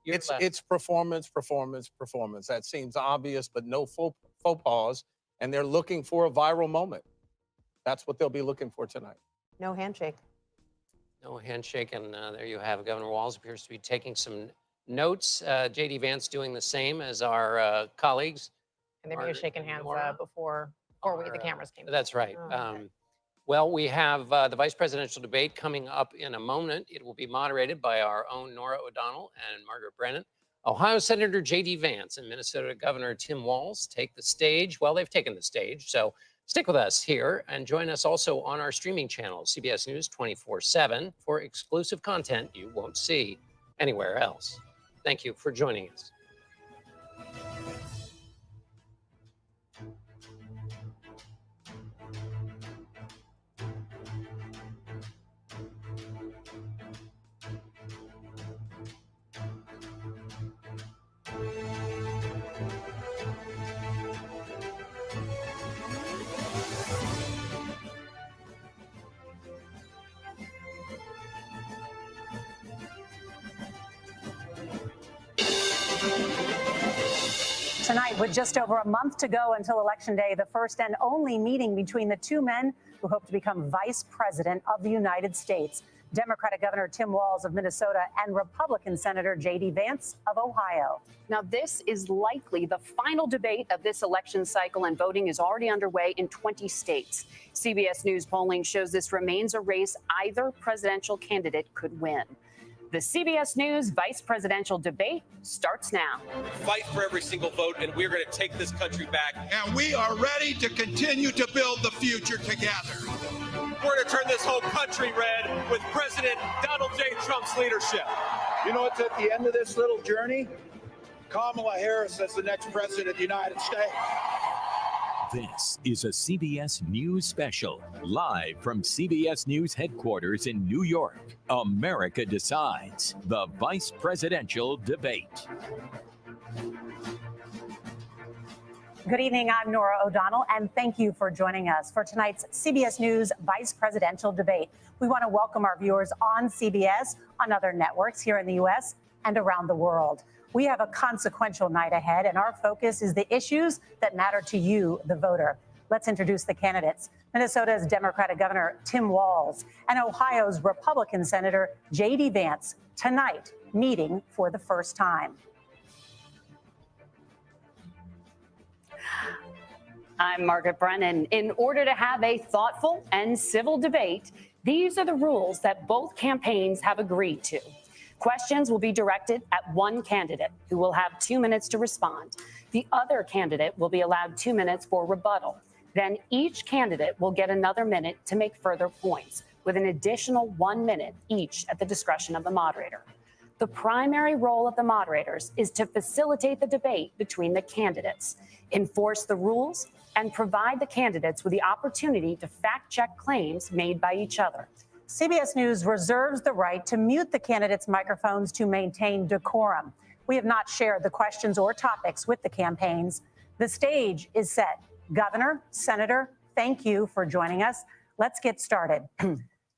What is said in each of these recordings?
It's performance, performance, performance. That seems obvious, but no faux pause. And they're looking for a viral moment. That's what they'll be looking for tonight. No handshake. No handshake, and there you have it. Governor Walz appears to be taking some notes. J.D. Vance doing the same as our colleagues. And they were shaking hands before the cameras came. That's right. Oh, okay. Well, we have the vice presidential debate coming up in a moment. It will be moderated by our own Norah O'Donnell and Margaret Brennan. Ohio Senator J.D. Vance and Minnesota Governor Tim Walz take the stage. Well, they've taken the stage, so stick with us here and join us also on our streaming channel, CBS News 24/7, for exclusive content you won't see anywhere else. Thank you for joining us. Tonight, with just over a month to go until Election Day, the first and only meeting between the two men who hope to become vice president of the United States, Democratic Governor Tim Walz of Minnesota and Republican Senator J.D. Vance of Ohio. Now, this is likely the final debate of this election cycle, and voting is already underway in 20 states. CBS News polling shows this remains a race either presidential candidate could win. The CBS News vice presidential debate starts now. Fight for every single vote, and we're going to take this country back. And we are ready to continue to build the future together. We're going to turn this whole country red with President Donald J. Trump's leadership. You know what's at the end of this little journey? Kamala Harris as the next president of the United States. This is a CBS News special, live from CBS News headquarters in New York. America Decides, the vice presidential debate. Good evening, I'm Norah O'Donnell, and thank you for joining us for tonight's CBS News vice presidential debate. We want to welcome our viewers on CBS, on other networks here in the U.S. and around the world. We have a consequential night ahead, and our focus is the issues that matter to you, the voter. Let's introduce the candidates. Minnesota's Democratic Governor Tim Walz and Ohio's Republican Senator J.D. Vance, tonight meeting for the first time. I'm Margaret Brennan. In order to have a thoughtful and civil debate, these are the rules that both campaigns have agreed to. Questions will be directed at one candidate, who will have 2 minutes to respond. The other candidate will be allowed 2 minutes for rebuttal. Then each candidate will get another minute to make further points, with an additional 1 minute each at the discretion of the moderator. The primary role of the moderators is to facilitate the debate between the candidates, enforce the rules, and provide the candidates with the opportunity to fact-check claims made by each other. CBS News reserves the right to mute the candidates' microphones to maintain decorum. We have not shared the questions or topics with the campaigns. The stage is set. Governor, Senator, thank you for joining us. Let's get started.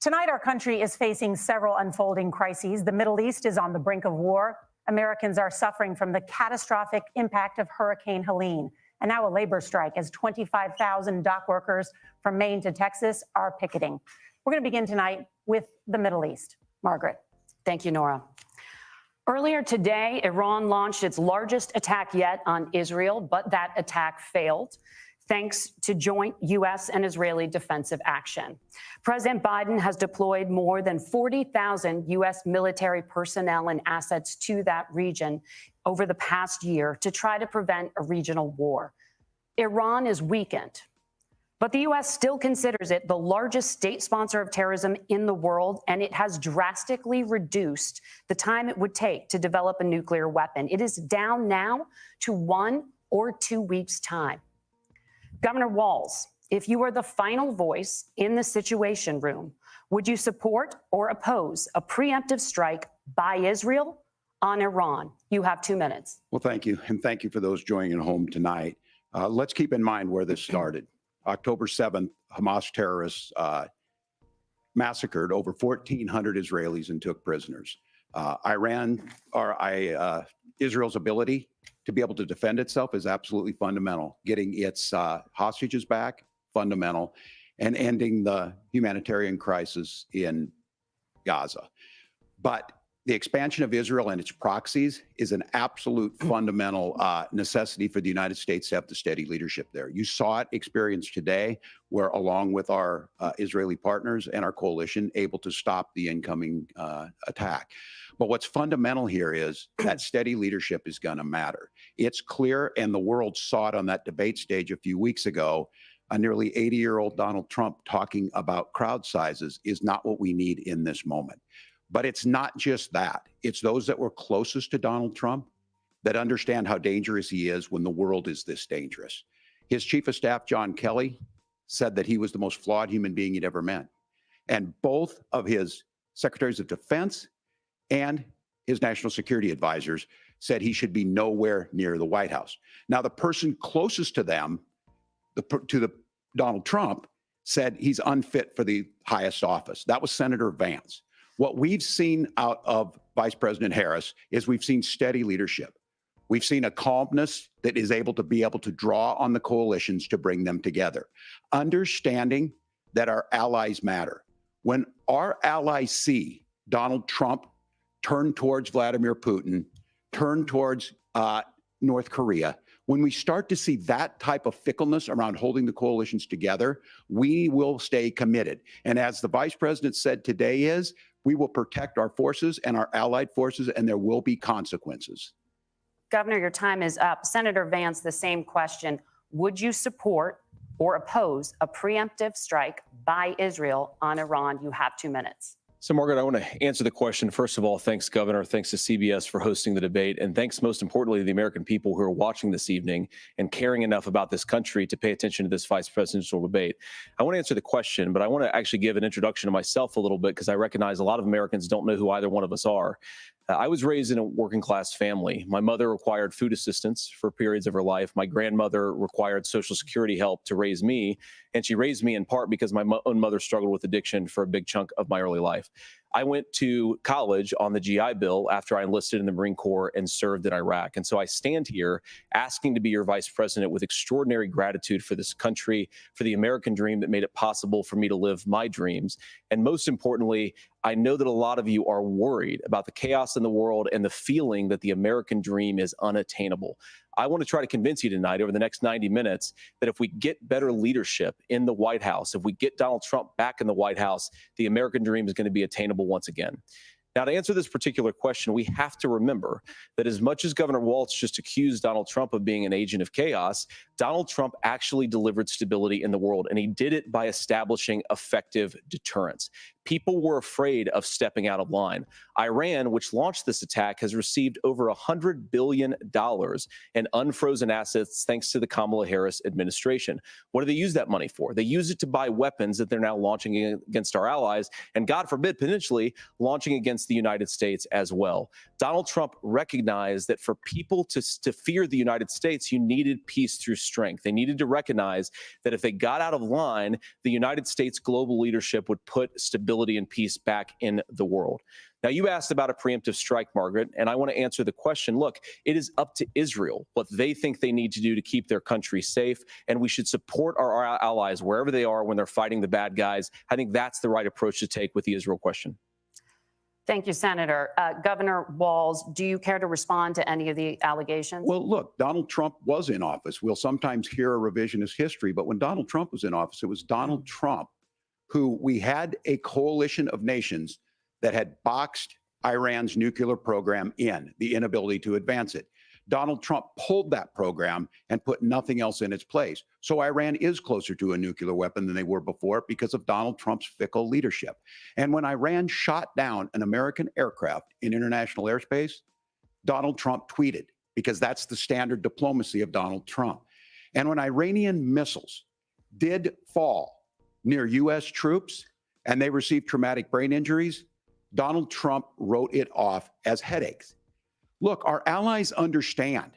Tonight, our country is facing several unfolding crises. The Middle East is on the brink of war. Americans are suffering from the catastrophic impact of Hurricane Helene. And now a labor strike as 25,000 dock workers from Maine to Texas are picketing. We're going to begin tonight with the Middle East. Margaret. Thank you, Norah. Earlier today, Iran launched its largest attack yet on Israel, but that attack failed, thanks to joint U.S. and Israeli defensive action. President Biden has deployed more than 40,000 U.S. military personnel and assets to that region over the past year to try to prevent a regional war. Iran is weakened, but the U.S. still considers it the largest state sponsor of terrorism in the world, and it has drastically reduced the time it would take to develop a nuclear weapon. It is down now to 1 or 2 weeks' time. Governor Walz, if you were the final voice in the Situation Room, would you support or oppose a preemptive strike by Israel on Iran? You have 2 minutes. Well, thank you. And thank you for those joining at home tonight. Let's keep in mind where this started. October 7th, Hamas terrorists massacred over 1,400 Israelis and took prisoners. Israel's ability to be able to defend itself is absolutely fundamental. Getting its hostages back, fundamental, and ending the humanitarian crisis in Gaza. But the expansion of Israel and its proxies is an absolute fundamental necessity for the United States to have the steady leadership there. You saw it experienced today, where along with our Israeli partners and our coalition, able to stop the incoming attack. But what's fundamental here is that steady leadership is going to matter. It's clear, and the world saw it on that debate stage a few weeks ago. A nearly 80-year-old Donald Trump talking about crowd sizes is not what we need in this moment. But it's not just that. It's those that were closest to Donald Trump that understand how dangerous he is when the world is this dangerous. His chief of staff, John Kelly, said that he was the most flawed human being he'd ever met. And both of his secretaries of defense and his national security advisors said he should be nowhere near the White House. Now, the person closest to them, Donald Trump, said he's unfit for the highest office. That was Senator Vance. What we've seen out of Vice President Harris is we've seen steady leadership. We've seen a calmness that is able to draw on the coalitions to bring them together, understanding that our allies matter. When our allies see Donald Trump turn towards Vladimir Putin, turn towards North Korea, when we start to see that type of fickleness around holding the coalitions together, we will stay committed. And as the vice president said today we will protect our forces and our allied forces, and there will be consequences. Governor, your time is up. Senator Vance, the same question. Would you support or oppose a preemptive strike by Israel on Iran? You have 2 minutes. So, Margaret, I want to answer the question. First of all, thanks, Governor. Thanks to CBS for hosting the debate. And thanks, most importantly, to the American people who are watching this evening and caring enough about this country to pay attention to this vice presidential debate. I want to answer the question, but I want to actually give an introduction to myself a little bit because I recognize a lot of Americans don't know who either one of us are. I was raised in a working class family. My mother required food assistance for periods of her life. My grandmother required Social Security help to raise me. And she raised me in part because my own mother struggled with addiction for a big chunk of my early life. I went to college on the GI Bill after I enlisted in the Marine Corps and served in Iraq. And so I stand here asking to be your vice president with extraordinary gratitude for this country, for the American dream that made it possible for me to live my dreams. And most importantly, I know that a lot of you are worried about the chaos in the world and the feeling that the American dream is unattainable. I want to try to convince you tonight over the next 90 minutes that if we get better leadership in the White House, if we get Donald Trump back in the White House, the American dream is going to be attainable once again. Now, to answer this particular question, we have to remember that as much as Governor Walz just accused Donald Trump of being an agent of chaos, Donald Trump actually delivered stability in the world, and he did it by establishing effective deterrence. People were afraid of stepping out of line. Iran, which launched this attack, has received over $100 billion in unfrozen assets thanks to the Kamala Harris administration. What do they use that money for? They use it to buy weapons that they're now launching against our allies, and God forbid, potentially launching against the United States as well. Donald Trump recognized that for people to fear the United States, you needed peace through strength. They needed to recognize that if they got out of line, the United States global leadership would put stability and peace back in the world. Now, you asked about a preemptive strike, Margaret, and I want to answer the question. Look, it is up to Israel what they think they need to do to keep their country safe, and we should support our allies wherever they are when they're fighting the bad guys. I think that's the right approach to take with the Israel question. Thank you, Senator. Governor Walz, do you care to respond to any of the allegations? Well, look, Donald Trump was in office. We'll sometimes hear a revisionist history, but when Donald Trump was in office, it was Donald Trump who we had a coalition of nations that had boxed Iran's nuclear program in, the inability to advance it. Donald Trump pulled that program and put nothing else in its place. So Iran is closer to a nuclear weapon than they were before because of Donald Trump's fickle leadership. And when Iran shot down an American aircraft in international airspace, Donald Trump tweeted, because that's the standard diplomacy of Donald Trump. And when Iranian missiles did fall near U.S. troops and they received traumatic brain injuries, Donald Trump wrote it off as headaches. Look, our allies understand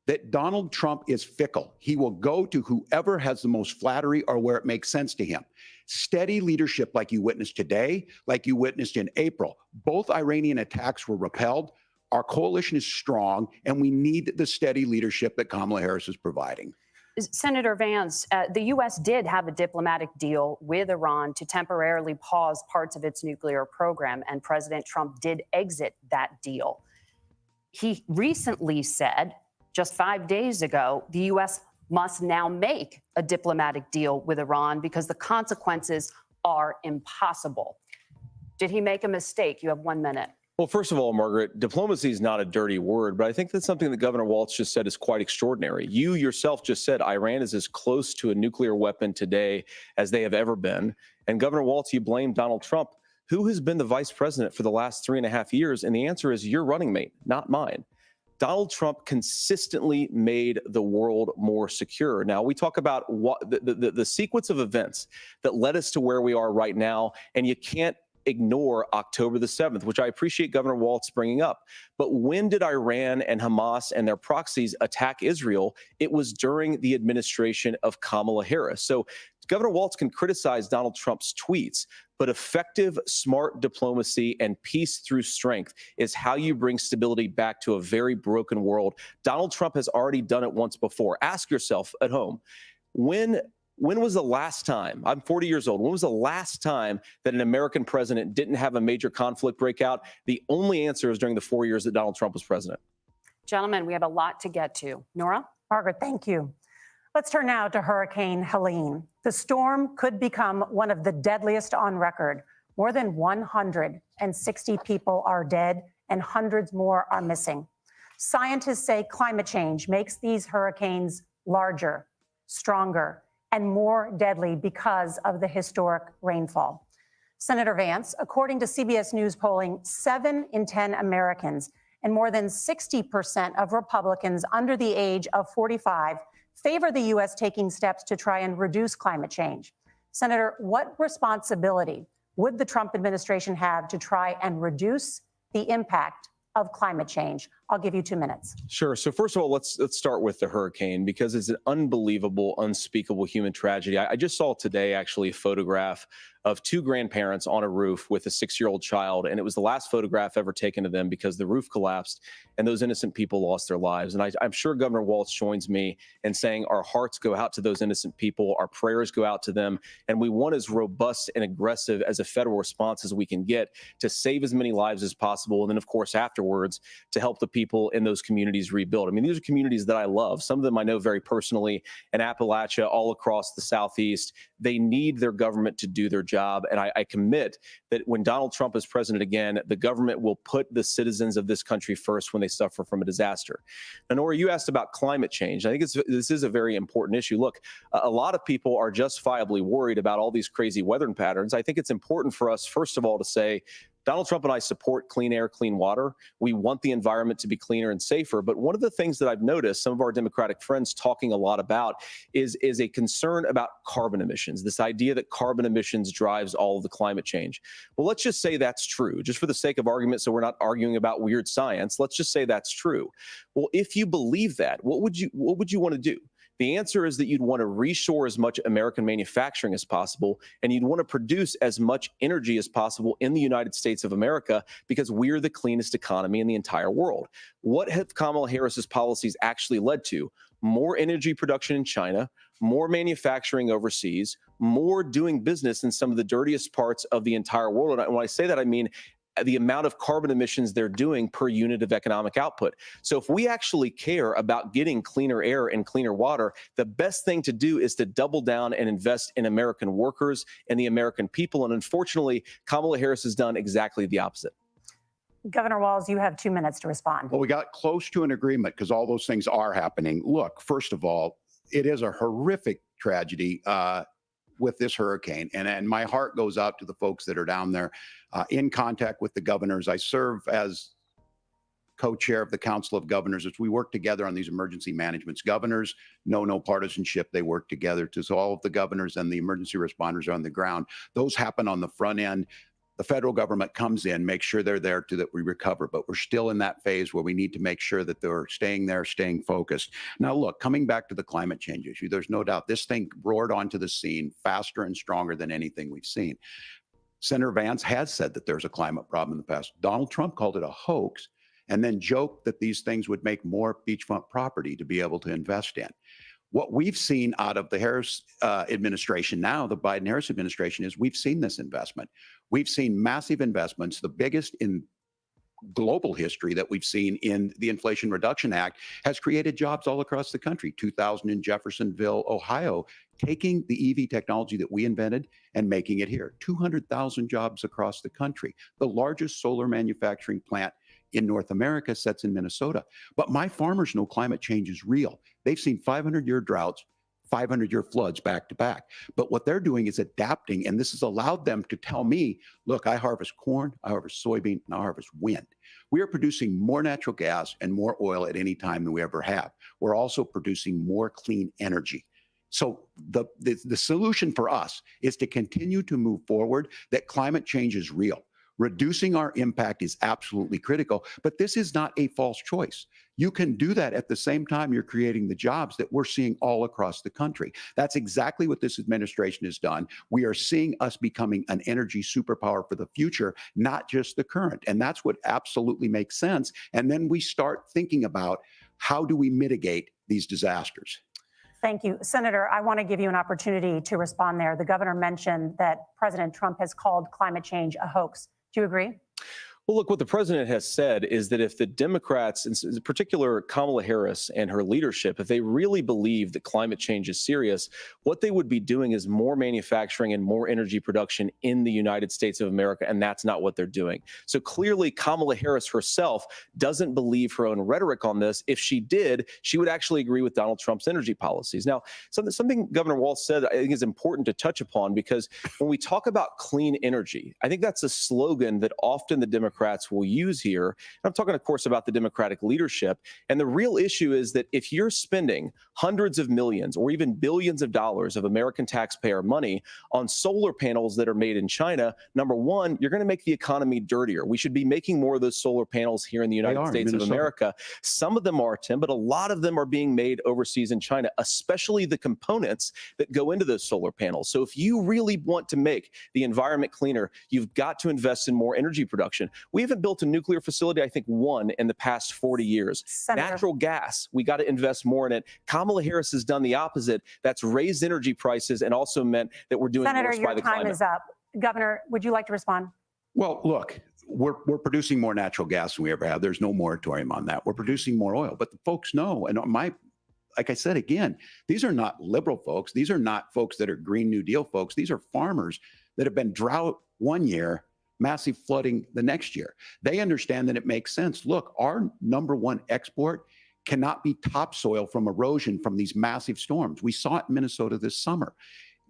that Donald Trump is fickle. He will go to whoever has the most flattery or where it makes sense to him. Steady leadership like you witnessed today, like you witnessed in April. Both Iranian attacks were repelled. Our coalition is strong, and we need the steady leadership that Kamala Harris is providing. Senator Vance, the U.S. did have a diplomatic deal with Iran to temporarily pause parts of its nuclear program, and President Trump did exit that deal. He recently said, just 5 days ago, the U.S. must now make a diplomatic deal with Iran because the consequences are impossible. Did he make a mistake? You have 1 minute. Well, first of all, Margaret, diplomacy is not a dirty word, but I think that's something that Governor Walz just said is quite extraordinary. You yourself just said Iran is as close to a nuclear weapon today as they have ever been. And Governor Walz, you blame Donald Trump. Who has been the vice president for the last 3.5 years? And the answer is your running mate, not mine. Donald Trump consistently made the world more secure. Now, we talk about what the sequence of events that led us to where we are right now, and you can't ignore October the 7th, which I appreciate Governor Walz bringing up. But when did Iran and Hamas and their proxies attack Israel? It was during the administration of Kamala Harris. So Governor Walz can criticize Donald Trump's tweets, but effective, smart diplomacy and peace through strength is how you bring stability back to a very broken world. Donald Trump has already done it once before. Ask yourself at home, when was the last time, I'm 40 years old, when was the last time that an American president didn't have a major conflict break out? The only answer is during the 4 years that Donald Trump was president. Gentlemen, we have a lot to get to. Nora? Margaret, thank you. Let's turn now to Hurricane Helene. The storm could become one of the deadliest on record. More than 160 people are dead and hundreds more are missing. Scientists say climate change makes these hurricanes larger, stronger, and more deadly because of the historic rainfall. Senator Vance, according to CBS News polling, 7 in 10 Americans and more than 60% of Republicans under the age of 45 favor the U.S. taking steps to try and reduce climate change. Senator, what responsibility would the Trump administration have to try and reduce the impact of climate change? I'll give you 2 minutes. Sure. So first of all, let's start with the hurricane because it's an unbelievable, unspeakable human tragedy. I just saw today actually a photograph of 2 grandparents on a roof with a 6-year-old child, and it was the last photograph ever taken of them because the roof collapsed and those innocent people lost their lives. And I'm sure Governor Walz joins me in saying our hearts go out to those innocent people, our prayers go out to them, and we want as robust and aggressive as a federal response as we can get to save as many lives as possible, and then of course afterwards to help the people in those communities rebuild. I mean, these are communities that I love. Some of them I know very personally in Appalachia, all across the Southeast. They need their government to do their job. And I commit that when Donald Trump is president again, the government will put the citizens of this country first when they suffer from a disaster. And Nora, you asked about climate change. I think this is a very important issue. Look, a lot of people are justifiably worried about all these crazy weather patterns. I think it's important for us, first of all, to say, Donald Trump and I support clean air, clean water. We want the environment to be cleaner and safer. But one of the things that I've noticed some of our Democratic friends talking a lot about is a concern about carbon emissions, this idea that carbon emissions drives all of the climate change. Well, let's just say that's true, just for the sake of argument, so we're not arguing about weird science. Let's just say that's true. Well, if you believe that, what would you want to do? The answer is that you'd want to reshore as much American manufacturing as possible, and you'd want to produce as much energy as possible in the United States of America because we're the cleanest economy in the entire world. What have Kamala Harris's policies actually led to? More energy production in China, more manufacturing overseas, more doing business in some of the dirtiest parts of the entire world. And when I say that, I mean the amount of carbon emissions they're doing per unit of economic output. So if we actually care about getting cleaner air and cleaner water, the best thing to do is to double down and invest in American workers and the American people. And unfortunately, Kamala Harris has done exactly the opposite. Governor Walz, you have 2 minutes to respond. Well, we got close to an agreement because all those things are happening. Look, first of all, it is a horrific tragedy with this hurricane. And my heart goes out to the folks that are down there in contact with the governors. I serve as co-chair of the Council of Governors as we work together on these emergency managements. Governors know no partisanship. They work together. So all of the governors and the emergency responders are on the ground. Those happen on the front end. the federal government comes in, makes sure they're there to that we recover. But we're still in that phase where we need to make sure that they're staying there, staying focused. Now, look, coming back to the climate change issue, there's no doubt this thing roared onto the scene faster and stronger than anything we've seen. Senator Vance has said that there's a climate problem in the past. Donald Trump called it a hoax and then joked that these things would make more beachfront property to be able to invest in. What we've seen out of the Harris administration now, the Biden-Harris administration, is we've seen this investment. We've seen massive investments, the biggest in global history that we've seen in the Inflation Reduction Act, has created jobs all across the country. 2,000 in Jeffersonville, Ohio, taking the EV technology that we invented and making it here. 200,000 jobs across the country. The largest solar manufacturing plant in North America sits in Minnesota. But my farmers know climate change is real. They've seen 500-year droughts, 500-year floods back to back. But what they're doing is adapting, and this has allowed them to tell me, look, I harvest corn, I harvest soybean, and I harvest wind. We are producing more natural gas and more oil at any time than we ever have. We're also producing more clean energy. So the solution for us is to continue to move forward, that climate change is real. Reducing our impact is absolutely critical, but this is not a false choice. You can do that at the same time you're creating the jobs that we're seeing all across the country. That's exactly what this administration has done. We are seeing us becoming an energy superpower for the future, not just the current. And that's what absolutely makes sense. And then we start thinking about how do we mitigate these disasters. Thank you. Senator, I want to give you an opportunity to respond there. The governor mentioned that President Trump has called climate change a hoax. Do you agree? Well, look, what the president has said is that if the Democrats, in particular Kamala Harris and her leadership, if they really believe that climate change is serious, what they would be doing is more manufacturing and more energy production in the United States of America, and that's not what they're doing. So clearly, Kamala Harris herself doesn't believe her own rhetoric on this. If she did, she would actually agree with Donald Trump's energy policies. Now, something Governor Walz said I think is important to touch upon, because when we talk about clean energy, I think that's a slogan that often the Democrats will use here. And I'm talking, of course, about the Democratic leadership. And the real issue is that if you're spending hundreds of millions or even billions of dollars of American taxpayer money on solar panels that are made in China, number one, you're going to make the economy dirtier. We should be making more of those solar panels here in the United States of America. Some of them are, Tim, but a lot of them are being made overseas in China, especially the components that go into those solar panels. So if you really want to make the environment cleaner, you've got to invest in more energy production. We haven't built a nuclear facility, I think, one in the past 40 years. Senator. Natural gas, we got to invest more in it. Kamala Harris has done the opposite. That's raised energy prices and also meant that we're doing Senator, worse by the climate. your time is up. Governor, would you like to respond? Well, look, we're producing more natural gas than we ever have. There's no moratorium on that. We're producing more oil, but the folks know, and like I said, again, these are not liberal folks. These are not folks that are Green New Deal folks. These are farmers that have been drought one year, massive flooding the next year. They understand that it makes sense. Look, our number one export cannot be topsoil from erosion from these massive storms. We saw it in Minnesota this summer.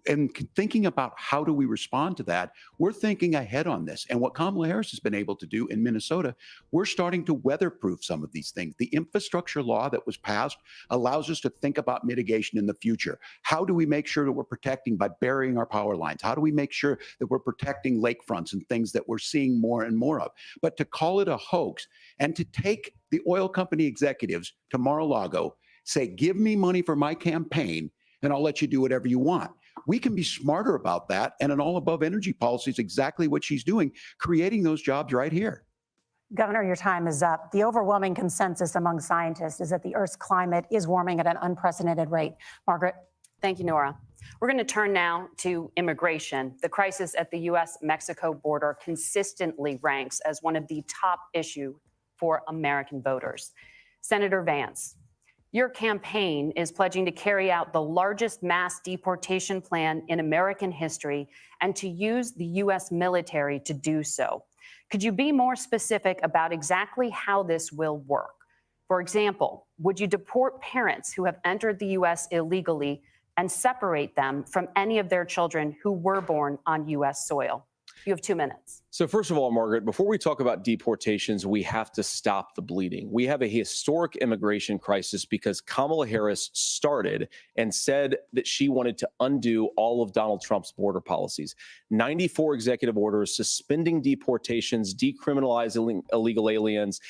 And thinking about how do we respond to that, we're thinking ahead on this. And what Kamala Harris has been able to do in Minnesota, we're starting to weatherproof some of these things. The infrastructure law that was passed allows us to think about mitigation in the future. How do we make sure that we're protecting by burying our power lines? How do we make sure that we're protecting lakefronts and things that we're seeing more and more of? But to call it a hoax and to take the oil company executives to Mar-a-Lago, say, give me money for my campaign and I'll let you do whatever you want. We can be smarter about that. And an all above energy policy is exactly what she's doing, creating those jobs right here. Governor, your time is up. The overwhelming consensus among scientists is that the Earth's climate is warming at an unprecedented rate. Margaret? Thank you, Nora. We're going to turn now to immigration. The crisis at the U.S.-Mexico border consistently ranks as one of the top issues for American voters. Senator Vance, your campaign is pledging to carry out the largest mass deportation plan in American history and to use the U.S. military to do so. Could you be more specific about exactly how this will work? For example, would you deport parents who have entered the U.S. illegally and separate them from any of their children who were born on U.S. soil? You have 2 minutes. So first of all, Margaret, before we talk about deportations, we have to stop the bleeding. We have a historic immigration crisis because Kamala Harris started and said that she wanted to undo all of Donald Trump's border policies. 94 executive orders suspending deportations, decriminalizing illegal aliens,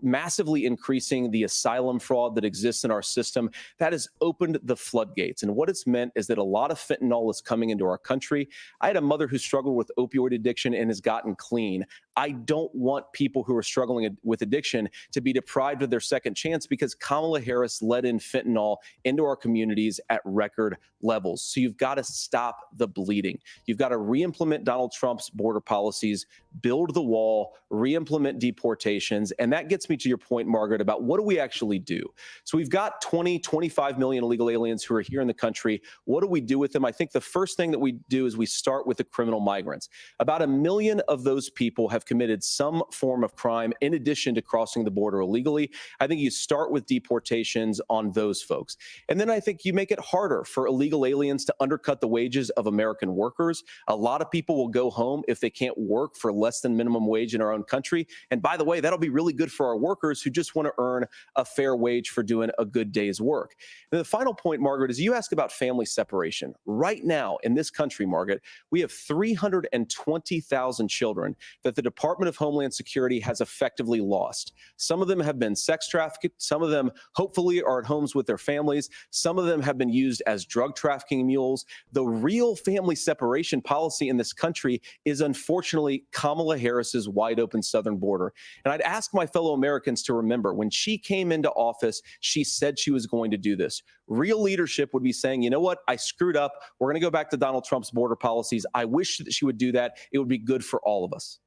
massively increasing the asylum fraud that exists in our system. That has opened the floodgates. And what it's meant is that a lot of fentanyl is coming into our country. I had a mother who struggled with opioid addiction and has gotten clean. I don't want people who are struggling with addiction to be deprived of their second chance because Kamala Harris let in fentanyl into our communities at record levels. So you've got to stop the bleeding. You've got to re-implement Donald Trump's border policies, build the wall, re-implement deportations. And that gets me to your point, Margaret, about what do we actually do? So we've got 20, 25 million illegal aliens who are here in the country. What do we do with them? I think the first thing that we do is we start with the criminal migrants. About 1 million of those people have committed some form of crime in addition to crossing the border illegally. I think you start with deportations on those folks. And then I think you make it harder for illegal aliens to undercut the wages of American workers. A lot of people will go home if they can't work for less than minimum wage in our own country. And by the way, that'll be really good for our workers who just want to earn a fair wage for doing a good day's work. And the final point, Margaret, is you ask about family separation. Right now in this country, Margaret, we have 320,000 children that the Department of Homeland Security has effectively lost. Some of them have been sex trafficked. Some of them hopefully are at homes with their families. Some of them have been used as drug trafficking mules. The real family separation policy in this country is unfortunately Kamala Harris's wide open southern border. And I'd ask my fellow Americans to remember when she came into office, she said she was going to do this. Real leadership would be saying, you know what, I screwed up. We're going to go back to Donald Trump's border policies. I wish that she would do that. It would be good for all of us.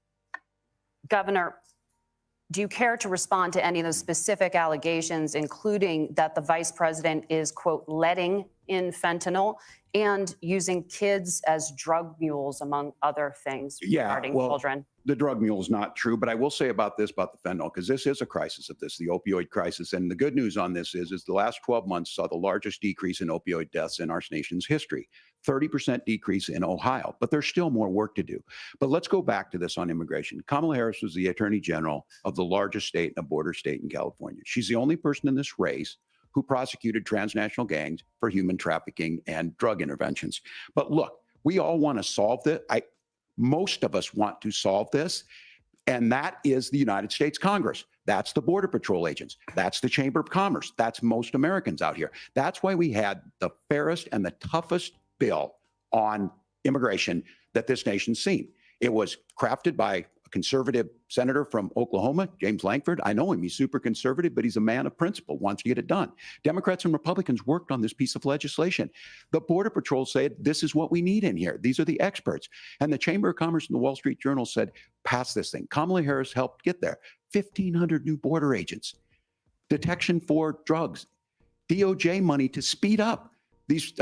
Governor, do you care to respond to any of those specific allegations, including that the vice president is, quote, letting in fentanyl and using kids as drug mules, among other things regarding children? The drug mule is not true, but I will say about this, about the fentanyl, because this is a crisis of this, the opioid crisis. And the good news on this is the last 12 months saw the largest decrease in opioid deaths in our nation's history, 30% decrease in Ohio, but there's still more work to do. But let's go back to this on immigration. Kamala Harris was the attorney general of the largest state and a border state in California. She's the only person in this race who prosecuted transnational gangs for human trafficking and drug interventions. But look, we all want to solve this. Most of us want to solve this, and that is the United States Congress. That's the Border Patrol agents. That's the Chamber of Commerce. That's most Americans out here. That's why we had the fairest and the toughest bill on immigration that this nation's seen. It was crafted by a conservative senator from Oklahoma, James Lankford. I know him. He's super conservative, but he's a man of principle, wants to get it done. Democrats and Republicans worked on this piece of legislation. The Border Patrol said, this is what we need in here. These are the experts. And the Chamber of Commerce and the Wall Street Journal said, pass this thing. Kamala Harris helped get there. 1,500 new border agents, detection for drugs, DOJ money to speed up these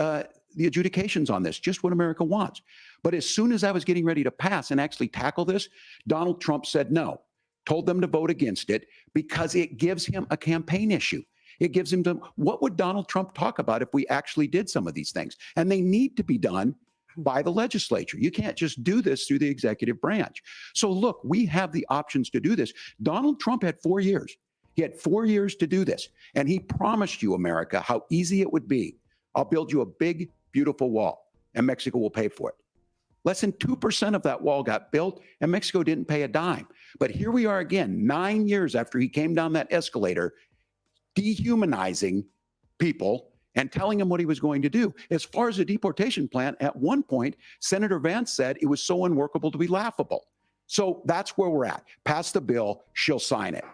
the adjudications on this, just what America wants. But as soon as I was getting ready to pass and actually tackle this, Donald Trump said no, told them to vote against it because it gives him a campaign issue. It gives him to, what would Donald Trump talk about if we actually did some of these things? And they need to be done by the legislature. You can't just do this through the executive branch. So look, we have the options to do this. Donald Trump had 4 years. He had 4 years to do this. And he promised you, America, how easy it would be. I'll build you a big, beautiful wall, and Mexico will pay for it. Less than 2% of that wall got built, and Mexico didn't pay a dime. But here we are again, 9 years after he came down that escalator, dehumanizing people and telling them what he was going to do. As far as the deportation plan, at one point, Senator Vance said it was so unworkable to be laughable. So that's where we're at. Pass the bill, she'll sign it.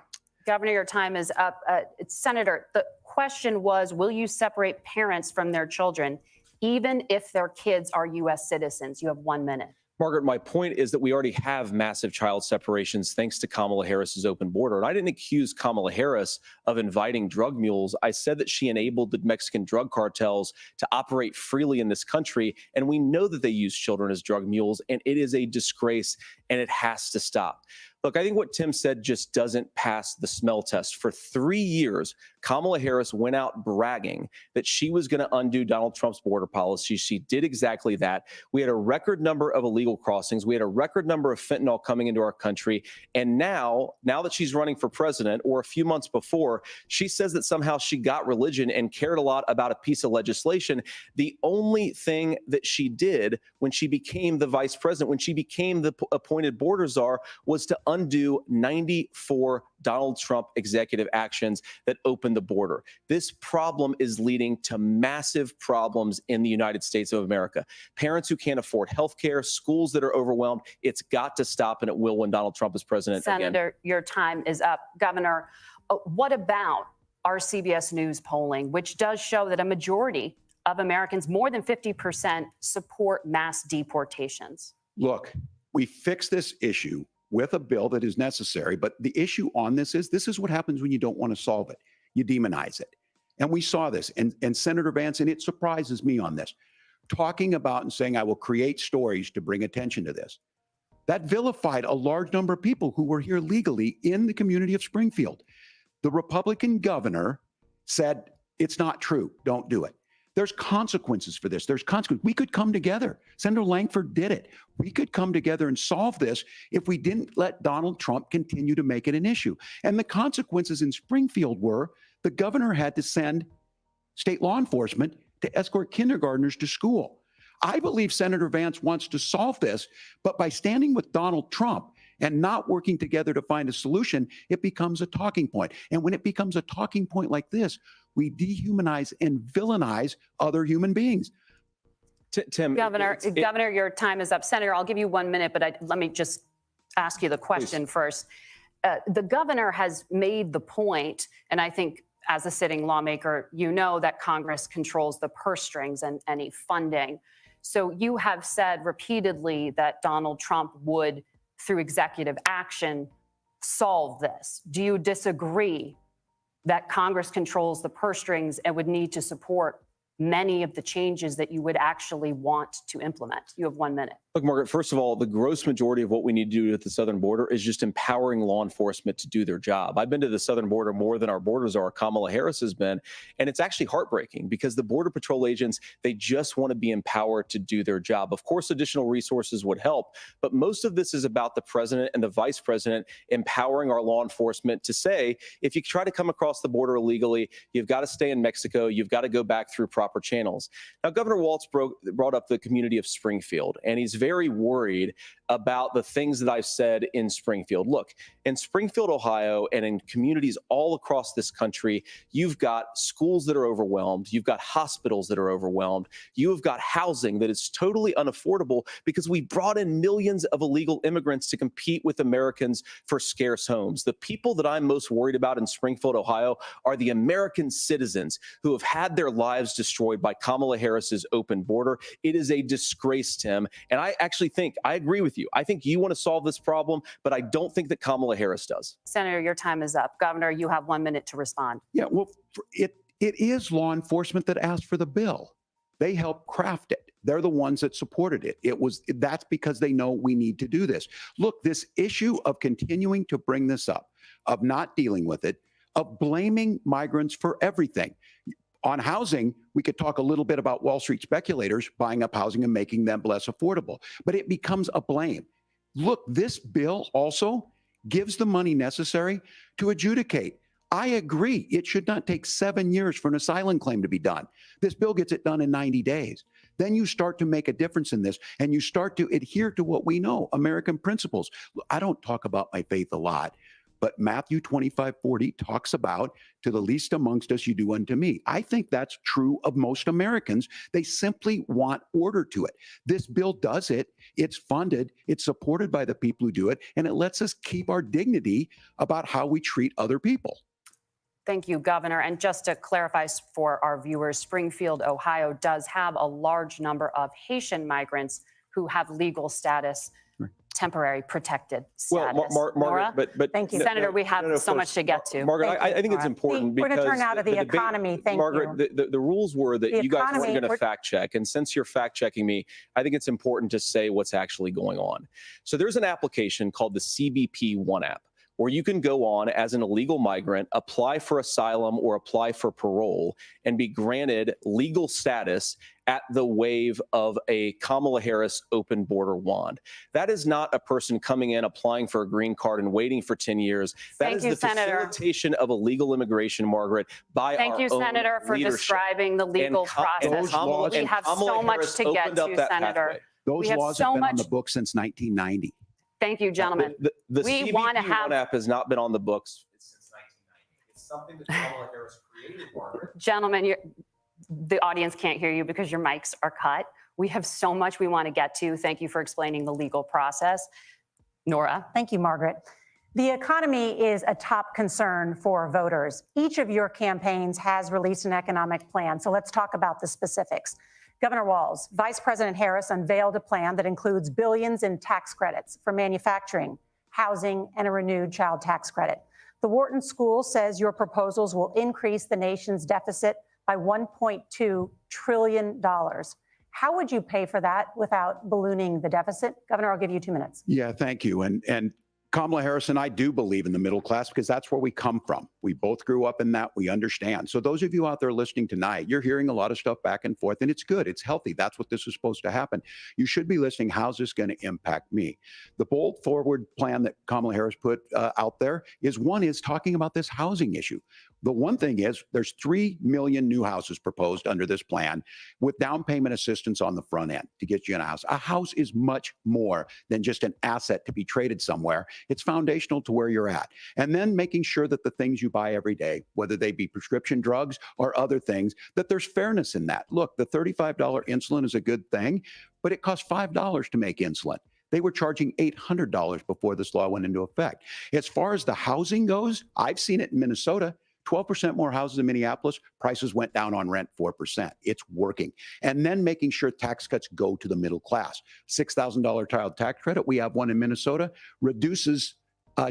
Governor, your time is up. Senator, the question was, will you separate parents from their children, even if their kids are U.S. citizens? You have 1 minute. Margaret, my point is that we already have massive child separations thanks to Kamala Harris's open border. And I didn't accuse Kamala Harris of inviting drug mules. I said that she enabled the Mexican drug cartels to operate freely in this country. And we know that they use children as drug mules, and it is a disgrace, and it has to stop. Look, I think what Tim said just doesn't pass the smell test. For 3 years, Kamala Harris went out bragging that she was going to undo Donald Trump's border policy. She did exactly that. We had a record number of illegal crossings. We had a record number of fentanyl coming into our country. And now that she's running for president, or a few months before, she says that somehow she got religion and cared a lot about a piece of legislation. The only thing that she did when she became the vice president, when she became the appointed border czar, was to undo 94 Donald Trump executive actions that opened the border. This problem is leading to massive problems in the United States of America. Parents who can't afford health care, schools that are overwhelmed. It's got to stop, and it will when Donald Trump is president again. Senator, your time is up. Governor, what about our CBS News polling, which does show that a majority of Americans, more than 50%, support mass deportations? Look, we fix this issue with a bill that is necessary, but the issue on this is what happens when you don't want to solve it. You demonize it. And we saw this. And Senator Vance, and it surprises me on this, talking about and saying, I will create stories to bring attention to this. That vilified a large number of people who were here legally in the community of Springfield. The Republican governor said, it's not true. Don't do it. There's consequences for this. There's consequences. We could come together. Senator Langford did it. We could come together and solve this if we didn't let Donald Trump continue to make it an issue. And the consequences in Springfield were the governor had to send state law enforcement to escort kindergartners to school. I believe Senator Vance wants to solve this, but by standing with Donald Trump and not working together to find a solution, it becomes a talking point. And when it becomes a talking point like this, we dehumanize and villainize other human beings. Tim, Governor, your time is up. Senator, I'll give you 1 minute, but let me just ask you the question first. The governor has made the point, and I think as a sitting lawmaker, you know that Congress controls the purse strings and any funding. So you have said repeatedly that Donald Trump would, through executive action, solve this. Do you disagree that Congress controls the purse strings and would need to support many of the changes that you would actually want to implement? You have 1 minute. Look, Margaret, first of all, the gross majority of what we need to do at the southern border is just empowering law enforcement to do their job. I've been to the southern border more than our border czar, Kamala Harris, has been, and it's actually heartbreaking because the Border Patrol agents, they just want to be empowered to do their job. Of course, additional resources would help, but most of this is about the president and the vice president empowering our law enforcement to say, if you try to come across the border illegally, you've got to stay in Mexico, you've got to go back through proper channels. Now, Governor Walz brought up the community of Springfield, and he's very worried about the things that I've said in Springfield. Look, in Springfield, Ohio, and in communities all across this country, you've got schools that are overwhelmed. You've got hospitals that are overwhelmed. You have got housing that is totally unaffordable because we brought in millions of illegal immigrants to compete with Americans for scarce homes. The people that I'm most worried about in Springfield, Ohio, are the American citizens who have had their lives destroyed by Kamala Harris's open border. It is a disgrace, Tim. And I actually think, I agree with you. I think you want to solve this problem, but I don't think that Kamala Harris does. Senator, your time is up. Governor, you have 1 minute to respond. Yeah, well, it is law enforcement that asked for the bill. They helped craft it. They're the ones that supported it. That's because they know we need to do this. Look, this issue of continuing to bring this up, of not dealing with it, of blaming migrants for everything. On housing, we could talk a little bit about Wall Street speculators buying up housing and making them less affordable, but it becomes a blame. Look, this bill also gives the money necessary to adjudicate. I agree. It should not take 7 years for an asylum claim to be done. This bill gets it done in 90 days. Then you start to make a difference in this and you start to adhere to what we know, American principles. I don't talk about my faith a lot, but Matthew 25:40 talks about, to the least amongst us, you do unto me. I think that's true of most Americans. They simply want order to it. This bill does it. It's funded. It's supported by the people who do it. And it lets us keep our dignity about how we treat other people. Thank you, Governor. And just to clarify for our viewers, Springfield, Ohio does have a large number of Haitian migrants who have legal status temporary protected Well, status. Margaret, Nora? but Thank you. Senator, we have of so much course. to get to. Margaret, Thank I you, think it's Nora. important We're gonna because turn now to the debate- economy. Thank Margaret, the rules were that The you guys weren't economy, going to we're- fact check. And since you're fact checking me, I think it's important to say what's actually going on. So there's an application called the CBP One app, where you can go on as an illegal migrant, apply for asylum or apply for parole, and be granted legal status at the wave of a Kamala Harris open border wand. That is not a person coming in, applying for a green card and waiting for 10 years. That Thank is you, the Senator. facilitation of illegal immigration, Margaret, by Thank our you, own Senator, for leadership. describing the legal And process. laws- We have Kamala so much Harris to get opened up to, that Senator. pathway. Those We have laws so have been on much- the books since 1990. Thank you, gentlemen. The We CBP wanna have- One app has not been on the books since 1990. It's something that Kamala Harris created, Margaret. Gentlemen, the audience can't hear you because your mics are cut. We have so much we want to get to. Thank you for explaining the legal process. Nora? Thank you, Margaret. The economy is a top concern for voters. Each of your campaigns has released an economic plan, so let's talk about the specifics. Governor Walz, Vice President Harris unveiled a plan that includes billions in tax credits for manufacturing, housing, and a renewed child tax credit. The Wharton School says your proposals will increase the nation's deficit by $1.2 trillion. How would you pay for that without ballooning the deficit? Governor, I'll give you 2 minutes. Yeah, thank you. And Kamala Harris and I do believe in the middle class because that's where we come from. We both grew up in that. We understand. So those of you out there listening tonight, you're hearing a lot of stuff back and forth, and it's good. It's healthy. That's what this is supposed to happen. You should be listening. How's this going to impact me? The bold forward plan that Kamala Harris put out there is talking about this housing issue. The one thing is there's 3 million new houses proposed under this plan with down payment assistance on the front end to get you in a house. A house is much more than just an asset to be traded somewhere. It's foundational to where you're at. And then making sure that the things you buy every day, whether they be prescription drugs or other things, that there's fairness in that. Look, the $35 insulin is a good thing, but it costs $5 to make insulin. They were charging $800 before this law went into effect. As far as the housing goes, I've seen it in Minnesota. 12% more houses in Minneapolis, prices went down on rent 4%. It's working. And then making sure tax cuts go to the middle class. $6,000 child tax credit, we have one in Minnesota, reduces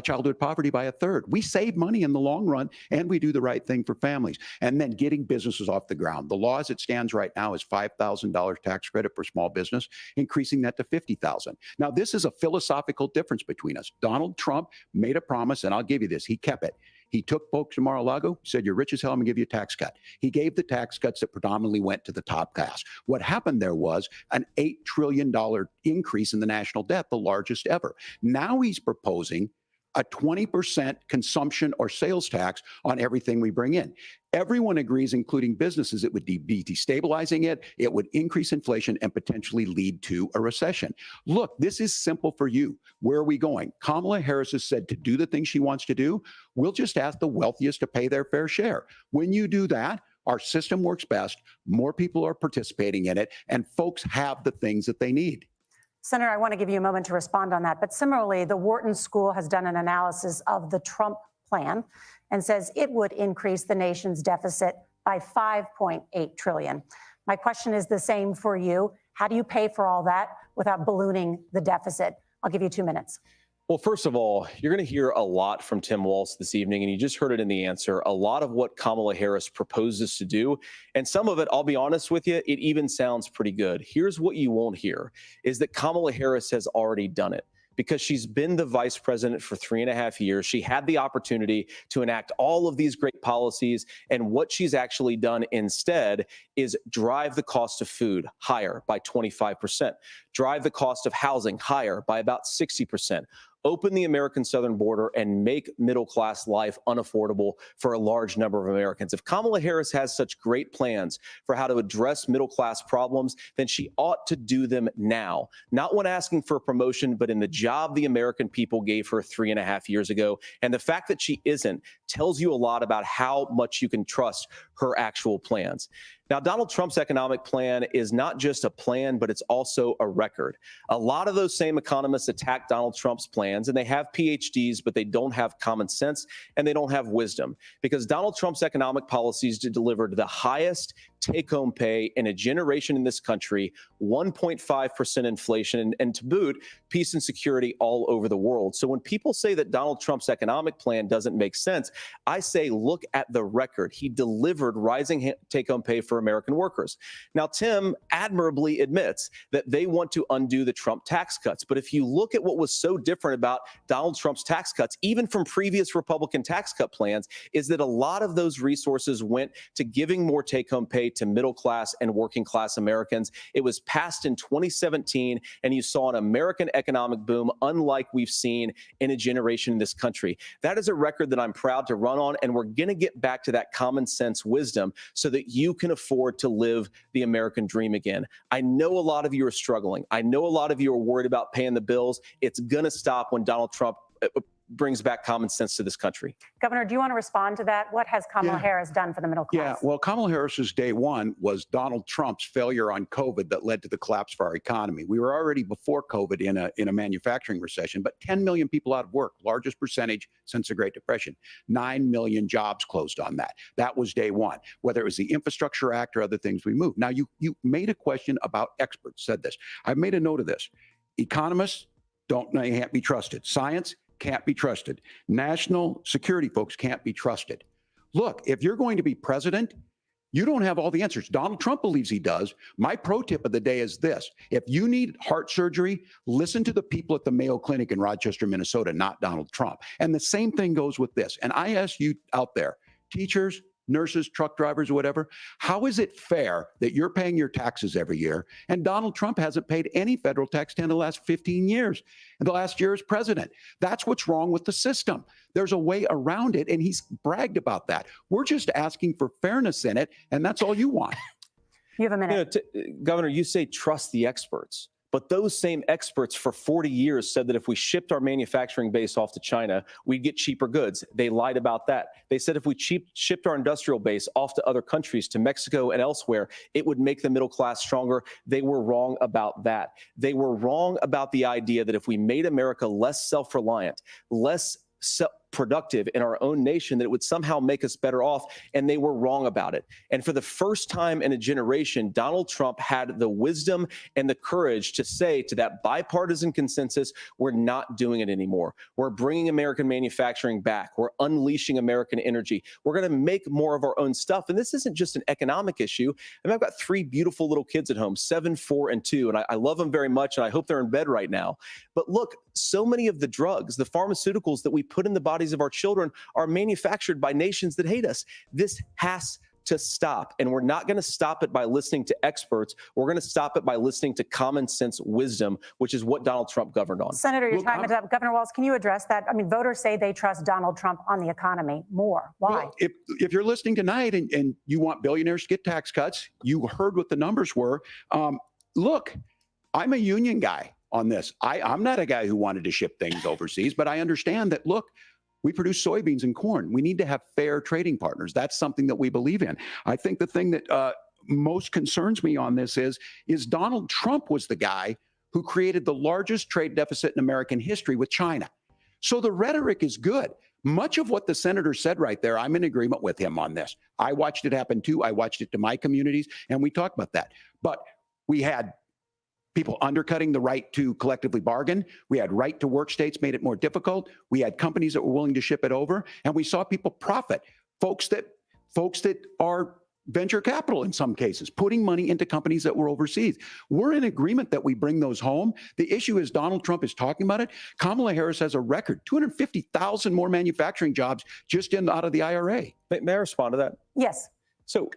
childhood poverty by 1/3. We save money in the long run, and we do the right thing for families. And then getting businesses off the ground. The law as it stands right now is $5,000 tax credit for small business, increasing that to $50,000. Now, this is a philosophical difference between us. Donald Trump made a promise, and I'll give you this, he kept it. He took folks to Mar-a-Lago, said, you're rich as hell, I'm gonna give you a tax cut. He gave the tax cuts that predominantly went to the top class. What happened there was an $8 trillion increase in the national debt, the largest ever. Now he's proposing a 20% consumption or sales tax on everything we bring in. Everyone agrees, including businesses, it would be destabilizing it, it would increase inflation and potentially lead to a recession. Look, this is simple for you. Where are we going? Kamala Harris has said to do the things she wants to do, we'll just ask the wealthiest to pay their fair share. When you do that, our system works best, more people are participating in it, and folks have the things that they need. Senator, I want to give you a moment to respond on that. But similarly, the Wharton School has done an analysis of the Trump plan and says it would increase the nation's deficit by $5.8 trillion. My question is the same for you. How do you pay for all that without ballooning the deficit? I'll give you 2 minutes. Well, first of all, you're going to hear a lot from Tim Walz this evening, and you just heard it in the answer. A lot of what Kamala Harris proposes to do, and some of it, I'll be honest with you, it even sounds pretty good. Here's what you won't hear, is that Kamala Harris has already done it. Because she's been the vice president for 3.5 years. She had the opportunity to enact all of these great policies. And what she's actually done instead is drive the cost of food higher by 25%, drive the cost of housing higher by about 60%. Open the American southern border and make middle-class life unaffordable for a large number of Americans. If Kamala Harris has such great plans for how to address middle-class problems, then she ought to do them now. Not when asking for a promotion, but in the job the American people gave her 3.5 years ago. And the fact that she isn't tells you a lot about how much you can trust her actual plans. Now, Donald Trump's economic plan is not just a plan, but it's also a record. A lot of those same economists attack Donald Trump's plans, and they have PhDs, but they don't have common sense and they don't have wisdom, because Donald Trump's economic policies delivered the highest take-home pay in a generation in this country, 1.5% inflation, and to boot, peace and security all over the world. So when people say that Donald Trump's economic plan doesn't make sense, I say look at the record. He delivered rising take-home pay for American workers. Now, Tim admirably admits that they want to undo the Trump tax cuts. But if you look at what was so different about Donald Trump's tax cuts, even from previous Republican tax cut plans, is that a lot of those resources went to giving more take-home pay to middle class and working class Americans. It was passed in 2017, and you saw an American economic boom unlike we've seen in a generation in this country. That is a record that I'm proud to run on, and we're going to get back to that common sense wisdom so that you can afford to live the American dream again. I know a lot of you are struggling. I know a lot of you are worried about paying the bills. It's going to stop when Donald Trump brings back common sense to this country. Governor, do you want to respond to that? What has Kamala Harris done for the middle class? Yeah, well, Kamala Harris's day one was Donald Trump's failure on COVID that led to the collapse of our economy. We were already before COVID in a manufacturing recession, but 10 million people out of work, largest percentage since the Great Depression. 9 million jobs closed on that. That was day one. Whether it was the Infrastructure Act or other things we moved. Now, you made a question about experts, said this. I've made a note of this. Economists can't be trusted. Science can't be trusted. National security folks can't be trusted. Look, if you're going to be president, you don't have all the answers. Donald Trump believes he does. My pro tip of the day is this. If you need heart surgery, listen to the people at the Mayo Clinic in Rochester, Minnesota, not Donald Trump. And the same thing goes with this. And I ask you out there, teachers, nurses, truck drivers, or whatever, how is it fair that you're paying your taxes every year and Donald Trump hasn't paid any federal tax in the last 15 years, and the last year as president? That's what's wrong with the system. There's a way around it, and he's bragged about that. We're just asking for fairness in it, and that's all you want. You have a minute. Governor, you say trust the experts. But those same experts for 40 years said that if we shipped our manufacturing base off to China, we'd get cheaper goods. They lied about that. They said if we shipped our industrial base off to other countries, to Mexico and elsewhere, it would make the middle class stronger. They were wrong about that. They were wrong about the idea that if we made America less self-reliant, less productive in our own nation, that it would somehow make us better off, and they were wrong about it. And for the first time in a generation, Donald Trump had the wisdom and the courage to say to that bipartisan consensus, we're not doing it anymore. We're bringing American manufacturing back. We're unleashing American energy. We're going to make more of our own stuff. And this isn't just an economic issue. I mean, I've got 3 beautiful little kids at home, 7, 4, and 2, and I love them very much, and I hope they're in bed right now. But look, so many of the drugs, the pharmaceuticals that we put in the bodies of our children are manufactured by nations that hate us. This has to stop. And we're not going to stop it by listening to experts. We're going to stop it by listening to common sense wisdom, which is what Donald Trump governed on. Senator, your time is up. Governor Walz, can you address that? I mean, voters say they trust Donald Trump on the economy more. Why? Well, if you're listening tonight and you want billionaires to get tax cuts, you heard what the numbers were. Look, I'm a union guy on this. I'm not a guy who wanted to ship things overseas, but I understand that, look, we produce soybeans and corn. We need to have fair trading partners. That's something that we believe in. I think the thing that most concerns me on this is Donald Trump was the guy who created the largest trade deficit in American history with China. So the rhetoric is good. Much of what the senator said right there, I'm in agreement with him on this. I watched it happen too. I watched it to my communities, and we talked about that. But we had people undercutting the right to collectively bargain. We had right to work states made it more difficult. We had companies that were willing to ship it over, and we saw people profit. Folks that are venture capital in some cases, putting money into companies that were overseas. We're in agreement that we bring those home. The issue is Donald Trump is talking about it. Kamala Harris has a record, 250,000 more manufacturing jobs just out of the IRA. May I respond to that? Yes. So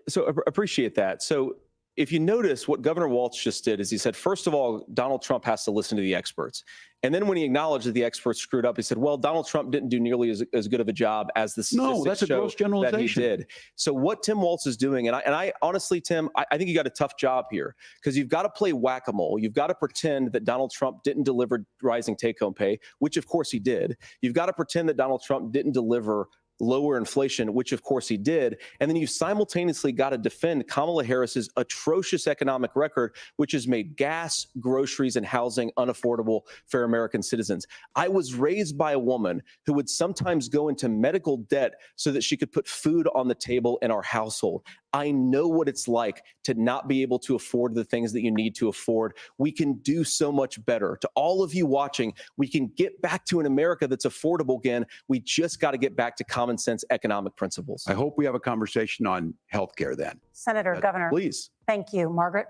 appreciate that. So if you notice, what Governor Walz just did is he said, first of all, Donald Trump has to listen to the experts. And then when he acknowledged that the experts screwed up, he said, well, Donald Trump didn't do nearly as good of a job as the statistics that's a gross generalization. that he did. So what Tim Walz is doing, and I honestly, Tim, I think you got a tough job here, because you've got to play whack-a-mole. You've got to pretend that Donald Trump didn't deliver rising take-home pay, which of course he did. You've got to pretend that Donald Trump didn't deliver lower inflation, which of course he did. And then you simultaneously got to defend Kamala Harris's atrocious economic record, which has made gas, groceries, and housing unaffordable for American citizens. I was raised by a woman who would sometimes go into medical debt so that she could put food on the table in our household. I know what it's like to not be able to afford the things that you need to afford. We can do so much better. To all of you watching, we can get back to an America that's affordable again. We just got to get back to common sense economic principles. I hope we have a conversation on healthcare then. Senator, Governor, Please. thank you. Margaret?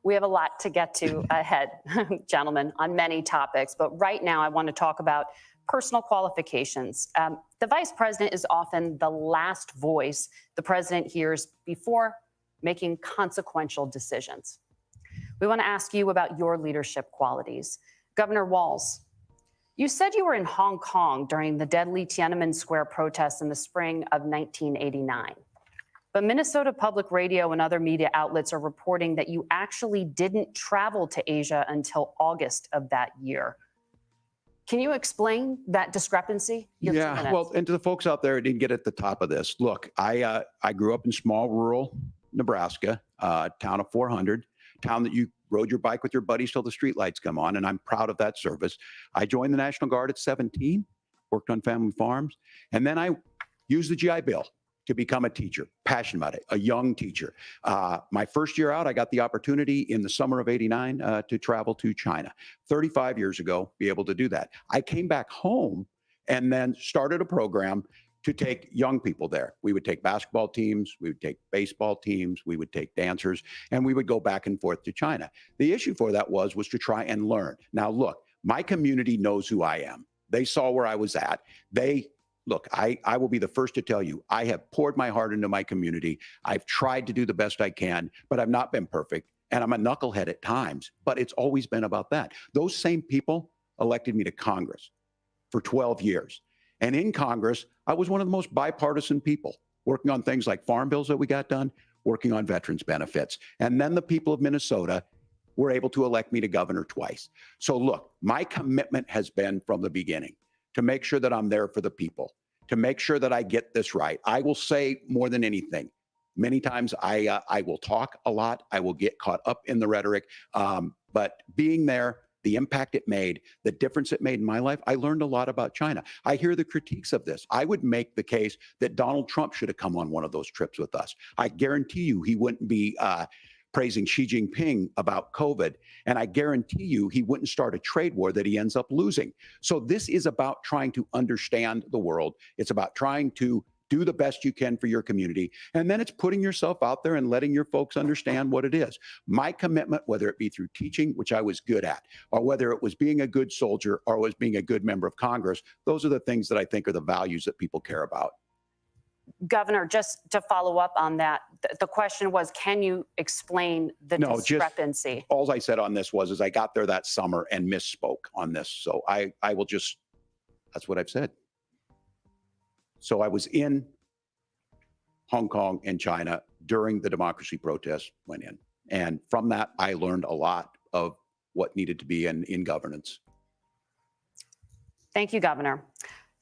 We have a lot to get to ahead, gentlemen, on many topics. But right now, I want to talk about personal qualifications. The vice president is often the last voice the president hears before making consequential decisions. We want to ask you about your leadership qualities. Governor Walz, you said you were in Hong Kong during the deadly Tiananmen Square protests in the spring of 1989. But Minnesota Public Radio and other media outlets are reporting that you actually didn't travel to Asia until August of that year. Can you explain that discrepancy? You have 2 minutes. Well, and to the folks out there who didn't get at the top of this, look, I grew up in small rural Nebraska, town of 400, town that you rode your bike with your buddies till the streetlights come on, and I'm proud of that service. I joined the National Guard at 17, worked on family farms, and then I used the GI Bill to become a teacher, passionate about it, a young teacher. My first year out, I got the opportunity in the summer of '89 to travel to China. 35 years ago, be able to do that. I came back home and then started a program to take young people there. We would take basketball teams, we would take baseball teams, we would take dancers, and we would go back and forth to China. The issue for that was to try and learn. Now, look, my community knows who I am. They saw where I was at. Look, I will be the first to tell you, I have poured my heart into my community. I've tried to do the best I can, but I've not been perfect. And I'm a knucklehead at times, but it's always been about that. Those same people elected me to Congress for 12 years. And in Congress, I was one of the most bipartisan people, working on things like farm bills that we got done, working on veterans benefits. And then the people of Minnesota were able to elect me to governor twice. So look, my commitment has been from the beginning to make sure that I'm there for the people, to make sure that I get this right. I will say more than anything, many times I will talk a lot. I will get caught up in the rhetoric. But being there, the impact it made, the difference it made in my life, I learned a lot about China. I hear the critiques of this. I would make the case that Donald Trump should have come on one of those trips with us. I guarantee you he wouldn't be praising Xi Jinping about COVID. And I guarantee you he wouldn't start a trade war that he ends up losing. So this is about trying to understand the world. It's about trying to do the best you can for your community. And then it's putting yourself out there and letting your folks understand what it is. My commitment, whether it be through teaching, which I was good at, or whether it was being a good soldier or was being a good member of Congress, those are the things that I think are the values that people care about. Governor, just to follow up on that, the question was, can you explain the discrepancy? All I said on this was I got there that summer and misspoke on this. So I will just, that's what I've said. So I was in Hong Kong and China during the democracy protests went in. And from that, I learned a lot of what needed to be in governance. Thank you, Governor.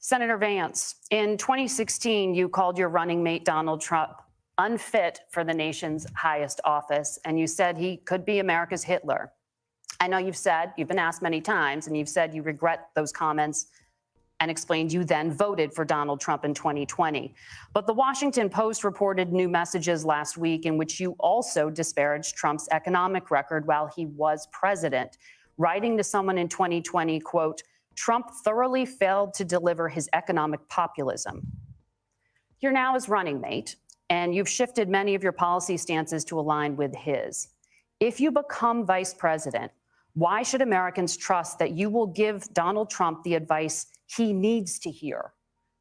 Senator Vance, in 2016, you called your running mate, Donald Trump, unfit for the nation's highest office, and you said he could be America's Hitler. I know you've been asked many times, and you've said you regret those comments and explained you then voted for Donald Trump in 2020. But the Washington Post reported new messages last week in which you also disparaged Trump's economic record while he was president, writing to someone in 2020, quote, Trump thoroughly failed to deliver his economic populism. You're now his running mate, and you've shifted many of your policy stances to align with his. If you become vice president, why should Americans trust that you will give Donald Trump the advice he needs to hear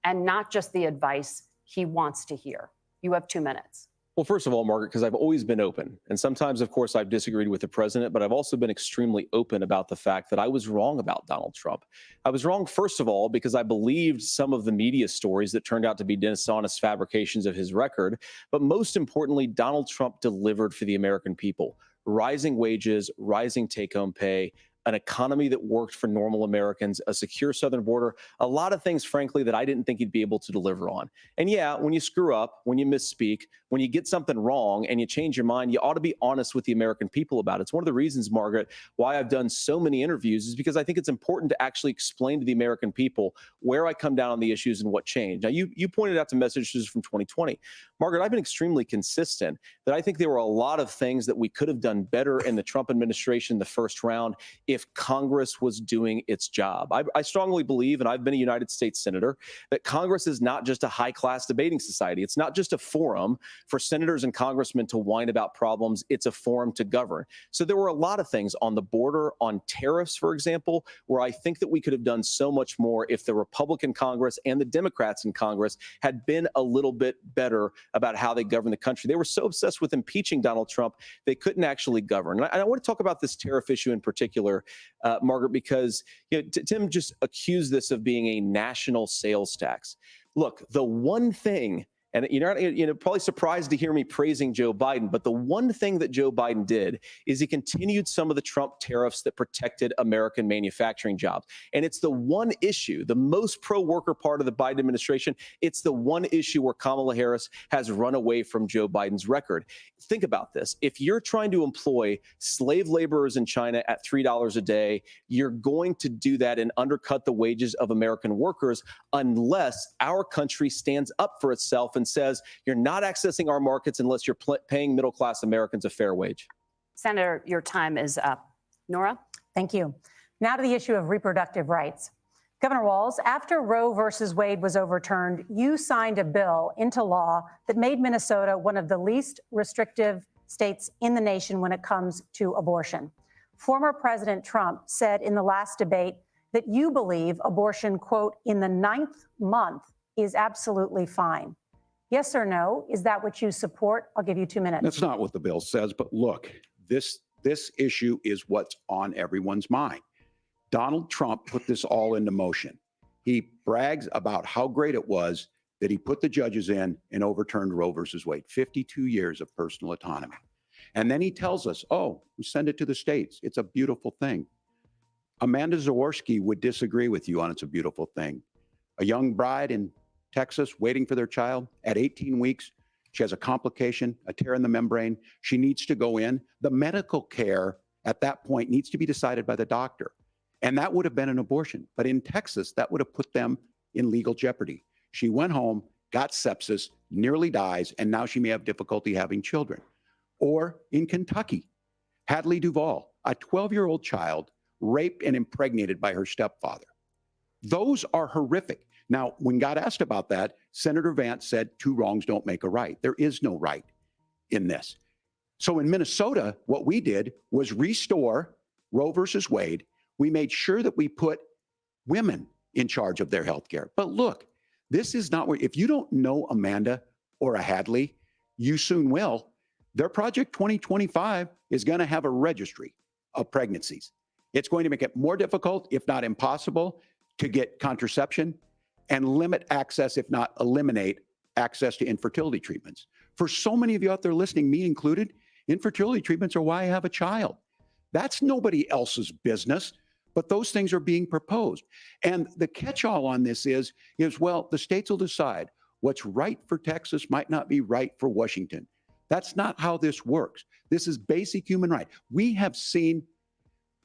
and not just the advice he wants to hear? You have 2 minutes. Well, first of all, Margaret, because I've always been open. And sometimes, of course, I've disagreed with the president, but I've also been extremely open about the fact that I was wrong about Donald Trump. I was wrong, first of all, because I believed some of the media stories that turned out to be dishonest fabrications of his record. But most importantly, Donald Trump delivered for the American people. Rising wages, rising take-home pay, an economy that worked for normal Americans, a secure southern border, a lot of things, frankly, that I didn't think he'd be able to deliver on. And yeah, when you screw up, when you misspeak, when you get something wrong and you change your mind, you ought to be honest with the American people about it. It's one of the reasons, Margaret, why I've done so many interviews is because I think it's important to actually explain to the American people where I come down on the issues and what changed. Now, you pointed out the messages from 2020. Margaret, I've been extremely consistent that I think there were a lot of things that we could have done better in the Trump administration the first round if Congress was doing its job. I strongly believe, and I've been a United States Senator, that Congress is not just a high-class debating society. It's not just a forum for senators and congressmen to whine about problems. It's a forum to govern. So there were a lot of things on the border, on tariffs, for example, where I think that we could have done so much more if the Republican Congress and the Democrats in Congress had been a little bit better about how they govern the country. They were so obsessed with impeaching Donald Trump, they couldn't actually govern. And I want to talk about this tariff issue in particular, Margaret, because Tim just accused this of being a national sales tax. Look, the one thing, and you're probably surprised to hear me praising Joe Biden, but the one thing that Joe Biden did is he continued some of the Trump tariffs that protected American manufacturing jobs. And it's the one issue, the most pro-worker part of the Biden administration, it's the one issue where Kamala Harris has run away from Joe Biden's record. Think about this. If you're trying to employ slave laborers in China at $3 a day, you're going to do that and undercut the wages of American workers unless our country stands up for itself and says you're not accessing our markets unless you're paying middle-class Americans a fair wage. Senator, your time is up. Nora? Thank you. Now to the issue of reproductive rights. Governor Walz, after Roe versus Wade was overturned, you signed a bill into law that made Minnesota one of the least restrictive states in the nation when it comes to abortion. Former President Trump said in the last debate that you believe abortion, quote, in the 9th month is absolutely fine. Yes or no? Is that what you support? I'll give you 2 minutes. That's not what the bill says, but look, this issue is what's on everyone's mind. Donald Trump put this all into motion. He brags about how great it was that he put the judges in and overturned Roe versus Wade, 52 years of personal autonomy. And then he tells us, oh, we send it to the states. It's a beautiful thing. Amanda Zaworski would disagree with you on it's a beautiful thing. A young bride in Texas waiting for their child at 18 weeks. She has a complication, a tear in the membrane. She needs to go in. The medical care at that point needs to be decided by the doctor. And that would have been an abortion. But in Texas, that would have put them in legal jeopardy. She went home, got sepsis, nearly dies, and now she may have difficulty having children. Or in Kentucky, Hadley Duvall, a 12-year-old child raped and impregnated by her stepfather. Those are horrific. Now, when God asked about that, Senator Vance said 2 wrongs don't make a right. There is no right in this. So in Minnesota, what we did was restore Roe versus Wade. We made sure that we put women in charge of their health care. But look, this is not where, if you don't know Amanda or a Hadley, you soon will. Their Project 2025 is going to have a registry of pregnancies. It's going to make it more difficult, if not impossible, to get contraception and limit access, if not eliminate access to infertility treatments. For so many of you out there listening, me included, infertility treatments are why I have a child. That's nobody else's business, but those things are being proposed. And the catch-all on this is, well, the states will decide what's right for Texas might not be right for Washington. That's not how this works. This is basic human right. We have seen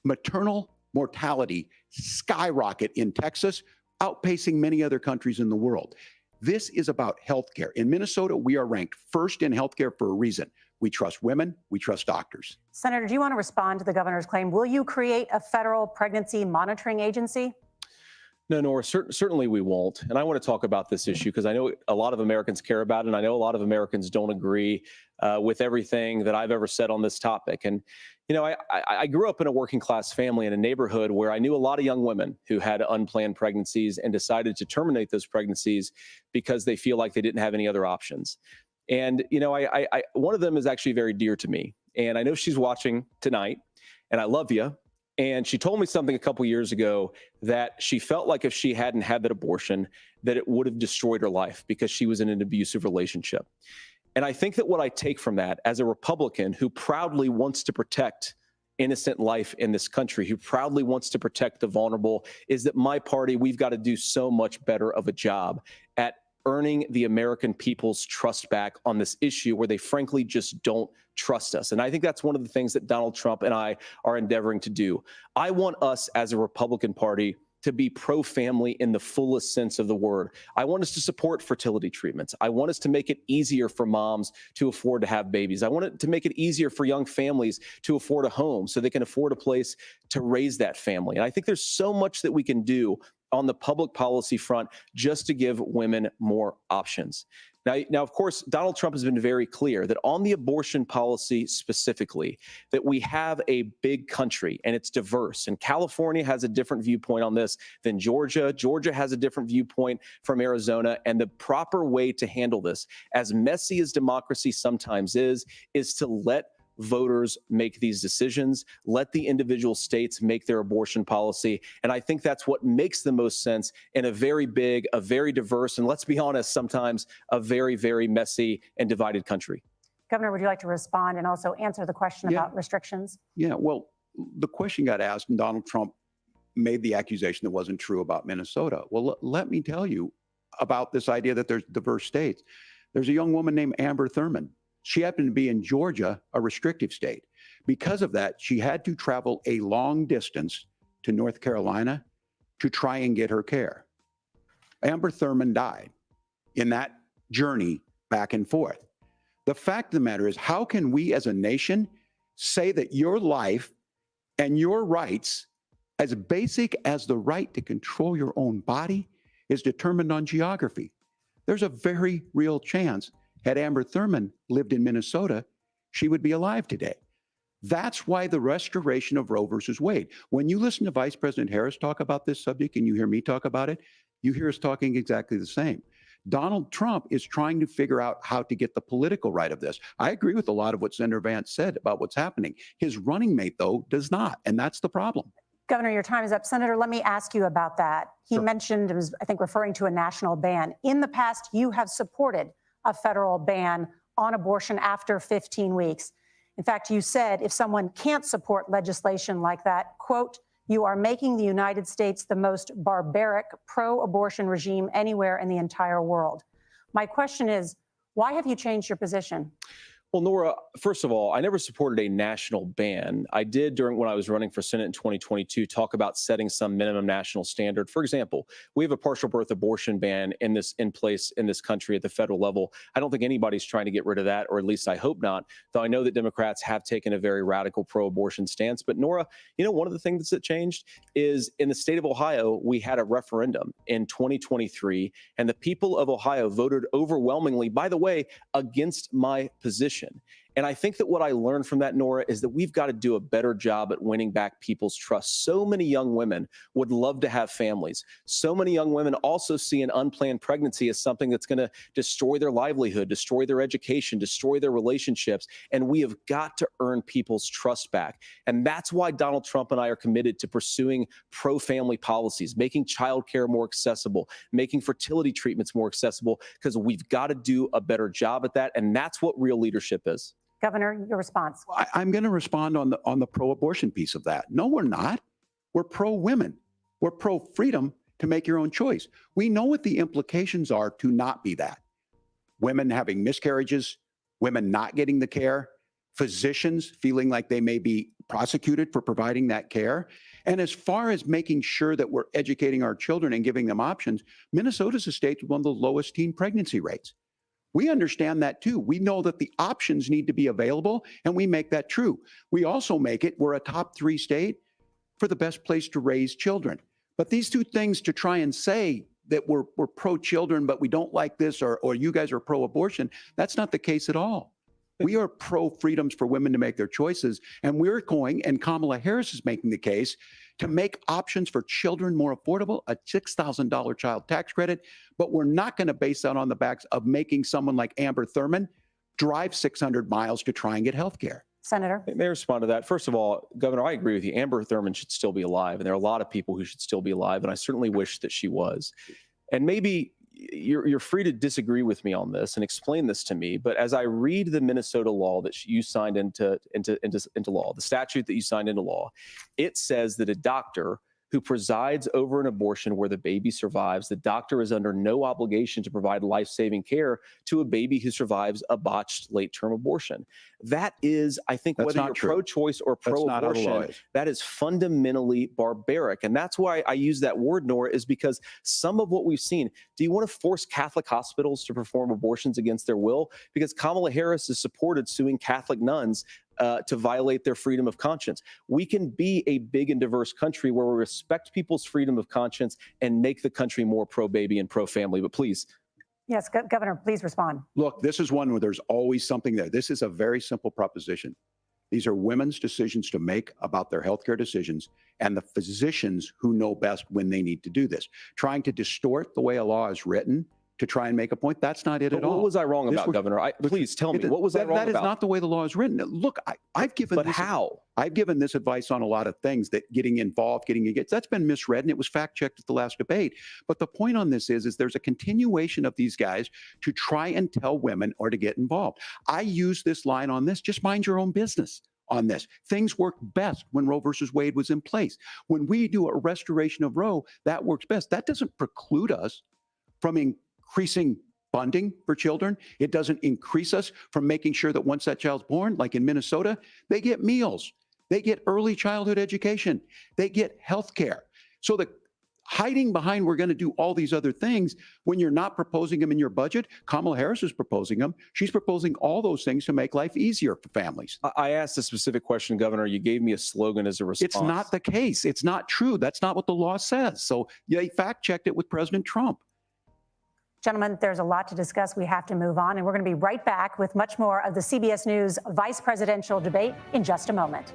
maternal mortality skyrocket in Texas, outpacing many other countries in the world. This is about healthcare. In Minnesota, we are ranked first in healthcare for a reason. We trust women, we trust doctors. Senator, do you want to respond to the governor's claim? Will you create a federal pregnancy monitoring agency? No, Nora, certainly we won't. And I want to talk about this issue because I know a lot of Americans care about it, and I know a lot of Americans don't agree with everything that I've ever said on this topic. And, you know, I grew up in a working class family in a neighborhood where I knew a lot of young women who had unplanned pregnancies and decided to terminate those pregnancies because they feel like they didn't have any other options. And, you know, one of them is actually very dear to me. And I know she's watching tonight, and I love you. And she told me something a couple years ago that she felt like if she hadn't had that abortion, that it would have destroyed her life because she was in an abusive relationship. And I think that what I take from that as a Republican who proudly wants to protect innocent life in this country, who proudly wants to protect the vulnerable, is that my party, we've got to do so much better of a job at earning the American people's trust back on this issue where they frankly just don't trust us. And I think that's one of the things that Donald Trump and I are endeavoring to do. I want us as a Republican Party to be pro-family in the fullest sense of the word. I want us to support fertility treatments. I want us to make it easier for moms to afford to have babies. I want it to make it easier for young families to afford a home so they can afford a place to raise that family. And I think there's so much that we can do on the public policy front just to give women more options. Now, of course, Donald Trump has been very clear that on the abortion policy specifically, that we have a big country and it's diverse. And California has a different viewpoint on this than Georgia. Georgia has a different viewpoint from Arizona. And the proper way to handle this, as messy as democracy sometimes is to let voters make these decisions, let the individual states make their abortion policy. And I think that's what makes the most sense in a very big, a very diverse, and let's be honest, sometimes a very, very messy and divided country. Governor, would you like to respond and also answer the question about restrictions? Yeah, well, the question got asked and Donald Trump made the accusation that wasn't true about Minnesota. Well, let me tell you about this idea that there's diverse states. There's a young woman named Amber Thurman. She happened to be in Georgia, a restrictive state. Because of that, she had to travel a long distance to North Carolina to try and get her care. Amber Thurman died in that journey back and forth. The fact of the matter is, how can we as a nation say that your life and your rights, as basic as the right to control your own body, is determined on geography? There's a very real chance had Amber Thurman lived in Minnesota, she would be alive today. That's why the restoration of Roe versus Wade. When you listen to Vice President Harris talk about this subject and you hear me talk about it, you hear us talking exactly the same. Donald Trump is trying to figure out how to get the political right of this. I agree with a lot of what Senator Vance said about what's happening. His running mate, though, does not, and that's the problem. Governor, your time is up. Senator, let me ask you about that. He mentioned, it was, I think, referring to a national ban. In the past, you have supported a federal ban on abortion after 15 weeks. In fact, you said if someone can't support legislation like that, quote, you are making the United States the most barbaric pro-abortion regime anywhere in the entire world. My question is, why have you changed your position? Well, Nora, first of all, I never supported a national ban. I did when I was running for Senate in 2022, talk about setting some minimum national standard. For example, we have a partial birth abortion ban in place in this country at the federal level. I don't think anybody's trying to get rid of that, or at least I hope not, though I know that Democrats have taken a very radical pro-abortion stance. But Nora, you know, one of the things that changed is in the state of Ohio, we had a referendum in 2023, and the people of Ohio voted overwhelmingly, by the way, against my position. And I think that what I learned from that, Nora, is that we've got to do a better job at winning back people's trust. So many young women would love to have families. So many young women also see an unplanned pregnancy as something that's going to destroy their livelihood, destroy their education, destroy their relationships. And we have got to earn people's trust back. And that's why Donald Trump and I are committed to pursuing pro-family policies, making childcare more accessible, making fertility treatments more accessible, because we've got to do a better job at that. And that's what real leadership is. Governor, your response. I'm going to respond on the pro-abortion piece of that. No, we're not. We're pro-women. We're pro-freedom to make your own choice. We know what the implications are to not be that. Women having miscarriages, women not getting the care, physicians feeling like they may be prosecuted for providing that care. And as far as making sure that we're educating our children and giving them options, Minnesota's a state with one of the lowest teen pregnancy rates. We understand that too. We know that the options need to be available, and we make that true. We also make it, we're a top 3 state for the best place to raise children. But these two things, to try and say that we're pro-children, but we don't like this, or you guys are pro-abortion, that's not the case at all. We are pro-freedoms for women to make their choices, and we're going, and Kamala Harris is making the case, to make options for children more affordable, a $6,000 child tax credit, but we're not going to base that on the backs of making someone like Amber Thurman drive 600 miles to try and get health care. Senator. May I respond to that? First of all, Governor, I agree with you. Amber Thurman should still be alive, and there are a lot of people who should still be alive, and I certainly wish that she was. And maybe you're free to disagree with me on this and explain this to me. But as I read the Minnesota law that you signed into law, the statute that you signed into law, it says that a doctor who presides over an abortion where the baby survives, the doctor is under no obligation to provide life-saving care to a baby who survives a botched late-term abortion. That is, I think, That's whether not you're true. pro-choice or That's not how the law pro-abortion, is. that is fundamentally barbaric. And that's why I use that word, Nora, is because some of what we've seen, do you want to force Catholic hospitals to perform abortions against their will? Because Kamala Harris has supported suing Catholic nuns to violate their freedom of conscience. We can be a big and diverse country where we respect people's freedom of conscience and make the country more pro-baby and pro-family. But please. Yes, Governor, please respond. Look, this is one where there's always something there. This is a very simple proposition. These are women's decisions to make about their healthcare decisions and the physicians who know best when they need to do this. Trying to distort the way a law is written to try and make a point, that's not it But at all. what was I wrong This about, was- Governor? Please tell me, what was I That- wrong That is about? not the way the law is written. Look, I've given But this, how? I've given this advice on a lot of things, that getting involved, getting engaged, that's been misread and it was fact checked at the last debate. But the point on this is there's a continuation of these guys to try and tell women or to get involved. I use this line on this, just mind your own business on this. Things worked best when Roe versus Wade was in place. When we do a restoration of Roe, that works best. That doesn't preclude us from increasing funding for children. It doesn't increase us from making sure that once that child's born, like in Minnesota, they get meals, they get early childhood education, they get health care. So the hiding behind we're going to do all these other things when you're not proposing them in your budget, Kamala Harris is proposing them. She's proposing all those things to make life easier for families. I asked a specific question, Governor. You gave me a slogan as a response. It's not the case. It's not true. That's not what the law says. So they fact checked it with President Trump. Gentlemen, there's a lot to discuss. We have to move on, and we're going to be right back with much more of the CBS News vice presidential debate in just a moment.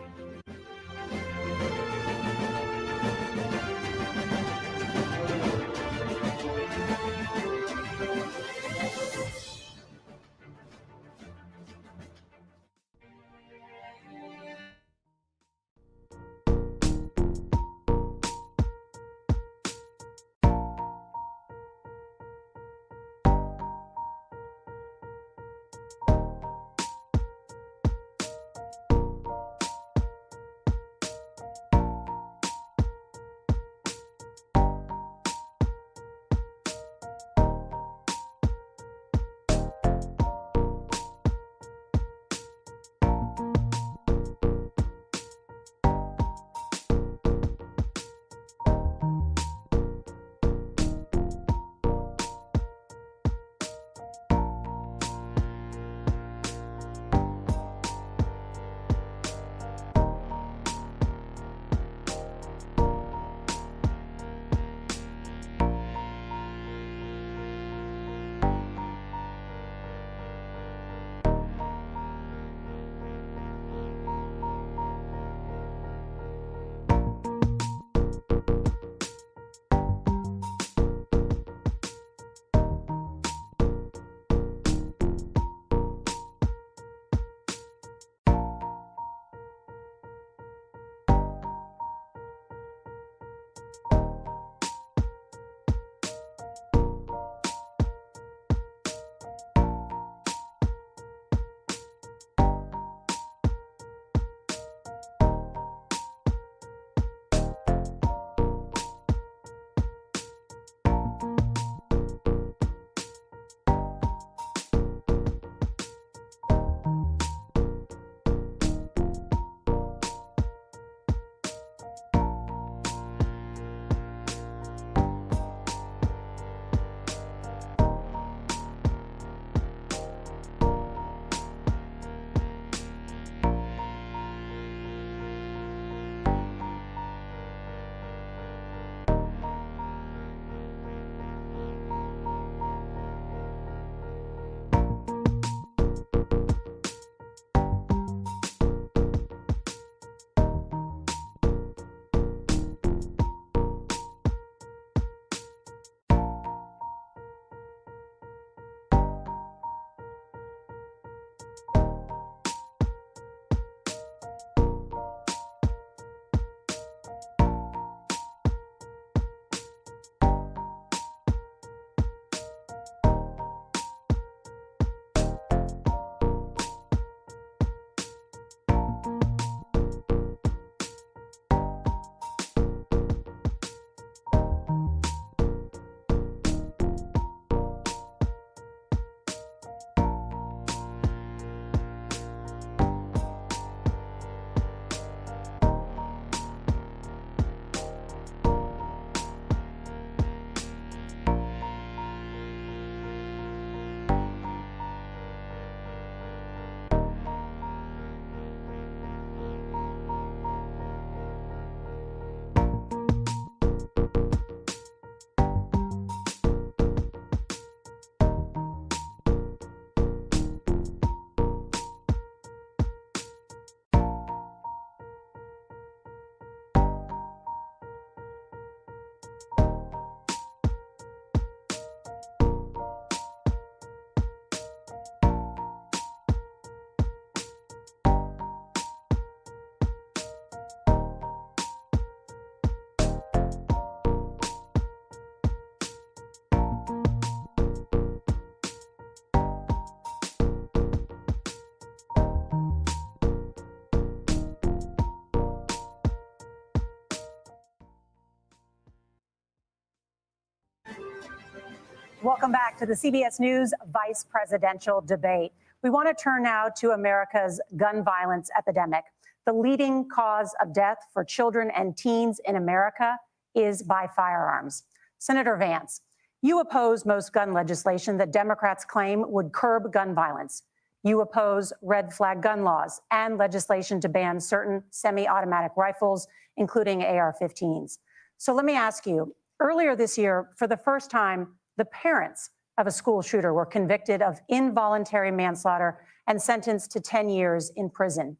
Welcome back to the CBS News vice presidential debate. We want to turn now to America's gun violence epidemic. The leading cause of death for children and teens in America is by firearms. Senator Vance, you oppose most gun legislation that Democrats claim would curb gun violence. You oppose red flag gun laws and legislation to ban certain semi-automatic rifles, including AR-15s. So let me ask you, earlier this year, for the first time, the parents of a school shooter were convicted of involuntary manslaughter and sentenced to 10 years in prison.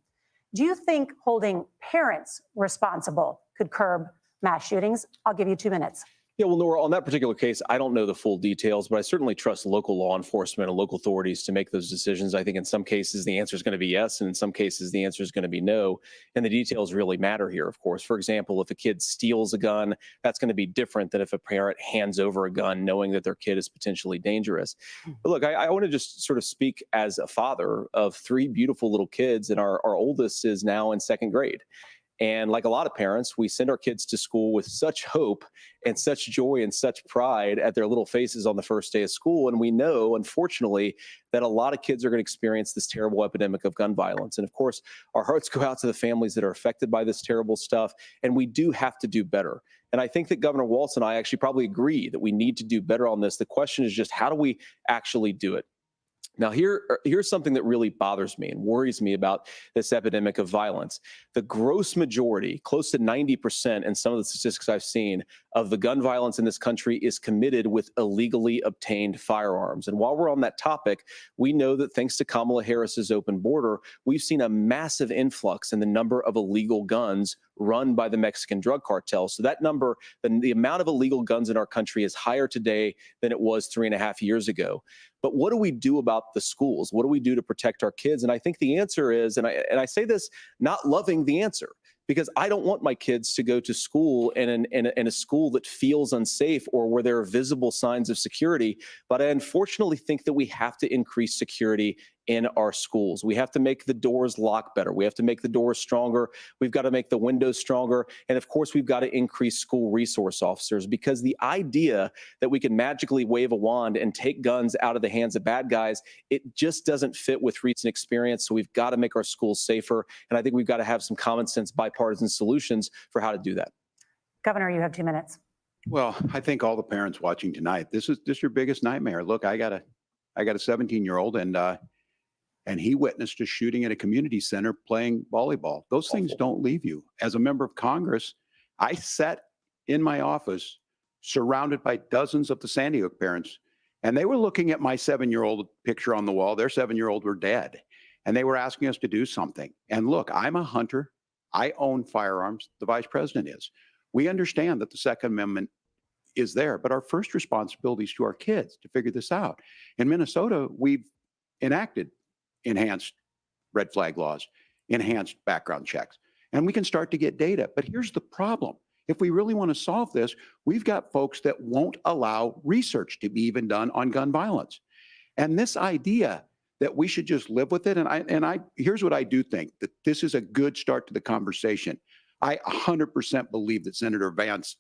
Do you think holding parents responsible could curb mass shootings? I'll give you 2 minutes. Yeah, well, Nora, on that particular case, I don't know the full details, but I certainly trust local law enforcement and local authorities to make those decisions. I think in some cases the answer is going to be yes, and in some cases the answer is going to be no. And the details really matter here, of course. For example, if a kid steals a gun, that's going to be different than if a parent hands over a gun knowing that their kid is potentially dangerous. But look, I want to just sort of speak as a father of 3 beautiful little kids, and our oldest is now in 2nd grade. And like a lot of parents, we send our kids to school with such hope and such joy and such pride at their little faces on the first day of school. And we know, unfortunately, that a lot of kids are going to experience this terrible epidemic of gun violence. And of course, our hearts go out to the families that are affected by this terrible stuff. And we do have to do better. And I think that Governor Walz and I actually probably agree that we need to do better on this. The question is just, how do we actually do it? Now, here's something that really bothers me and worries me about this epidemic of violence. The gross majority, close to 90% in some of the statistics I've seen, of the gun violence in this country is committed with illegally obtained firearms. And while we're on that topic, we know that thanks to Kamala Harris's open border, we've seen a massive influx in the number of illegal guns run by the Mexican drug cartel. So that number, the amount of illegal guns in our country is higher today than it was 3.5 years ago. But what do we do about the schools? What do we do to protect our kids? And I think the answer is, and I say this not loving the answer, because I don't want my kids to go to school in a school that feels unsafe or where there are visible signs of security. But I unfortunately think that we have to increase security in our schools. We have to make the doors lock better. We have to make the doors stronger. We've got to make the windows stronger. And of course, we've got to increase school resource officers, because the idea that we can magically wave a wand and take guns out of the hands of bad guys, it just doesn't fit with recent experience. So we've got to make our schools safer. And I think we've got to have some common sense bipartisan solutions for how to do that. Governor, you have 2 minutes. Well, I think all the parents watching tonight, this is your biggest nightmare. Look, I got a 17-year-old, and he witnessed a shooting at a community center playing volleyball. Those things don't leave you. As a member of Congress, I sat in my office surrounded by dozens of the Sandy Hook parents, and they were looking at my 7-year-old picture on the wall. Their 7-year-old were dead, and they were asking us to do something. And look, I'm a hunter. I own firearms. The vice president is. We understand that the Second Amendment is there, but our first responsibility is to our kids to figure this out. In Minnesota, we've enacted enhanced red flag laws, enhanced background checks, and we can start to get data. But here's the problem. If we really want to solve this, we've got folks that won't allow research to be even done on gun violence. And this idea that we should just live with it, and here's what I do think, that this is a good start to the conversation. I 100% believe that Senator Vance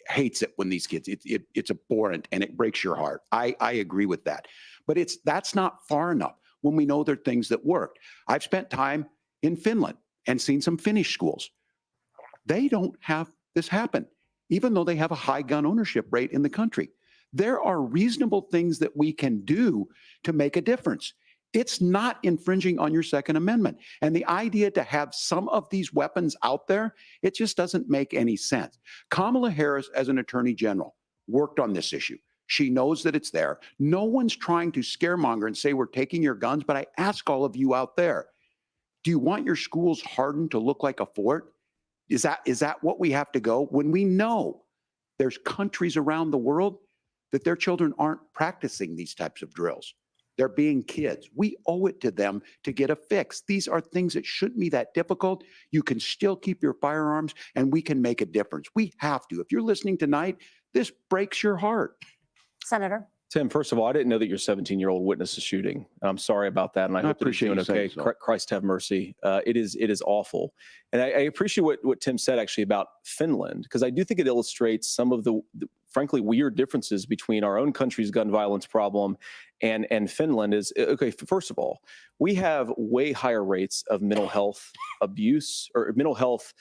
hates it when these kids, it's abhorrent and it breaks your heart. I agree with that. But that's not far enough when we know there are things that worked. I've spent time in Finland and seen some Finnish schools. They don't have this happen, even though they have a high gun ownership rate in the country. There are reasonable things that we can do to make a difference. It's not infringing on your Second Amendment. And the idea to have some of these weapons out there, it just doesn't make any sense. Kamala Harris, as an attorney general, worked on this issue. She knows that it's there. No one's trying to scaremonger and say we're taking your guns, but I ask all of you out there, do you want your schools hardened to look like a fort? Is that what we have to go? When we know there's countries around the world that their children aren't practicing these types of drills. They're being kids. We owe it to them to get a fix. These are things that shouldn't be that difficult. You can still keep your firearms and we can make a difference. We have to. If you're listening tonight, this breaks your heart. Senator. Tim, first of all, I didn't know that your 17-year-old witnessed a shooting. I'm sorry about that, and I hope that he's doing okay. Christ have mercy. It is awful. And I appreciate what Tim said actually about Finland, because I do think it illustrates some of the frankly weird differences between our own country's gun violence problem and Finland is, okay, first of all, we have way higher rates of mental health abuse or mental health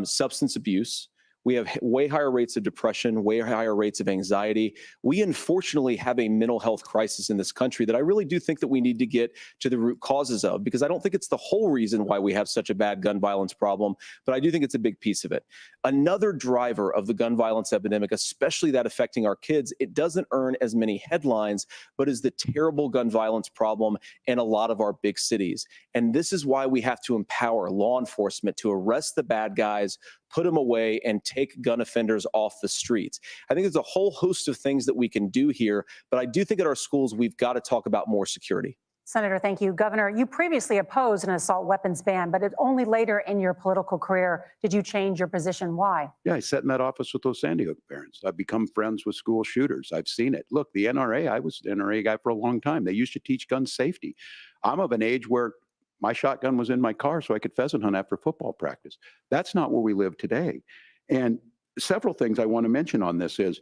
substance abuse. We have way higher rates of depression, way higher rates of anxiety. We unfortunately have a mental health crisis in this country that I really do think that we need to get to the root causes of, because I don't think it's the whole reason why we have such a bad gun violence problem, but I do think it's a big piece of it. Another driver of the gun violence epidemic, especially that affecting our kids, it doesn't earn as many headlines, but is the terrible gun violence problem in a lot of our big cities. And this is why we have to empower law enforcement to arrest the bad guys, put them away, and take gun offenders off the streets. I think there's a whole host of things that we can do here, but I do think at our schools, we've got to talk about more security. Senator, thank you. Governor, you previously opposed an assault weapons ban, but only later in your political career did you change your position. Why? Yeah, I sat in that office with those Sandy Hook parents. I've become friends with school shooters. I've seen it. Look, the NRA, I was an NRA guy for a long time. They used to teach gun safety. I'm of an age where my shotgun was in my car so I could pheasant hunt after football practice. That's not where we live today. And several things I want to mention on this is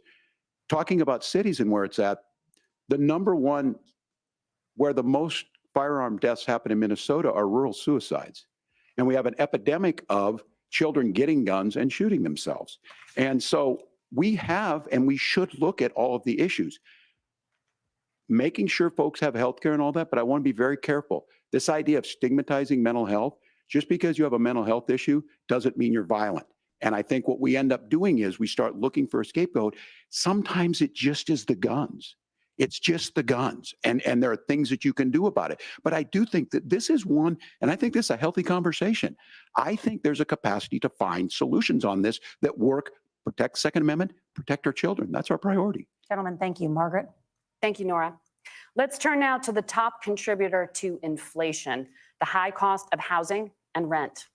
talking about cities and where it's at. The number one where the most firearm deaths happen in Minnesota are rural suicides. And we have an epidemic of children getting guns and shooting themselves. And so we have, and we should look at all of the issues, making sure folks have health care and all that, but I want to be very careful. This idea of stigmatizing mental health, just because you have a mental health issue doesn't mean you're violent. And I think what we end up doing is we start looking for a scapegoat. Sometimes it just is the guns. It's just the guns. And there are things that you can do about it. But I do think that this is one, and I think this is a healthy conversation. I think there's a capacity to find solutions on this that work, protect Second Amendment, protect our children. That's our priority. Gentlemen, thank you. Margaret? Thank you, Nora. Let's turn now to the top contributor to inflation, the high cost of housing and rent.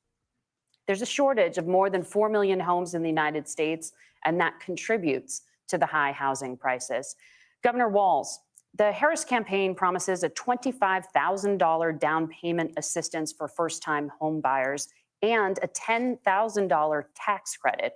There's a shortage of more than 4 million homes in the United States, and that contributes to the high housing prices. Governor Walz, the Harris campaign promises a $25,000 down payment assistance for first-time home buyers and a $10,000 tax credit.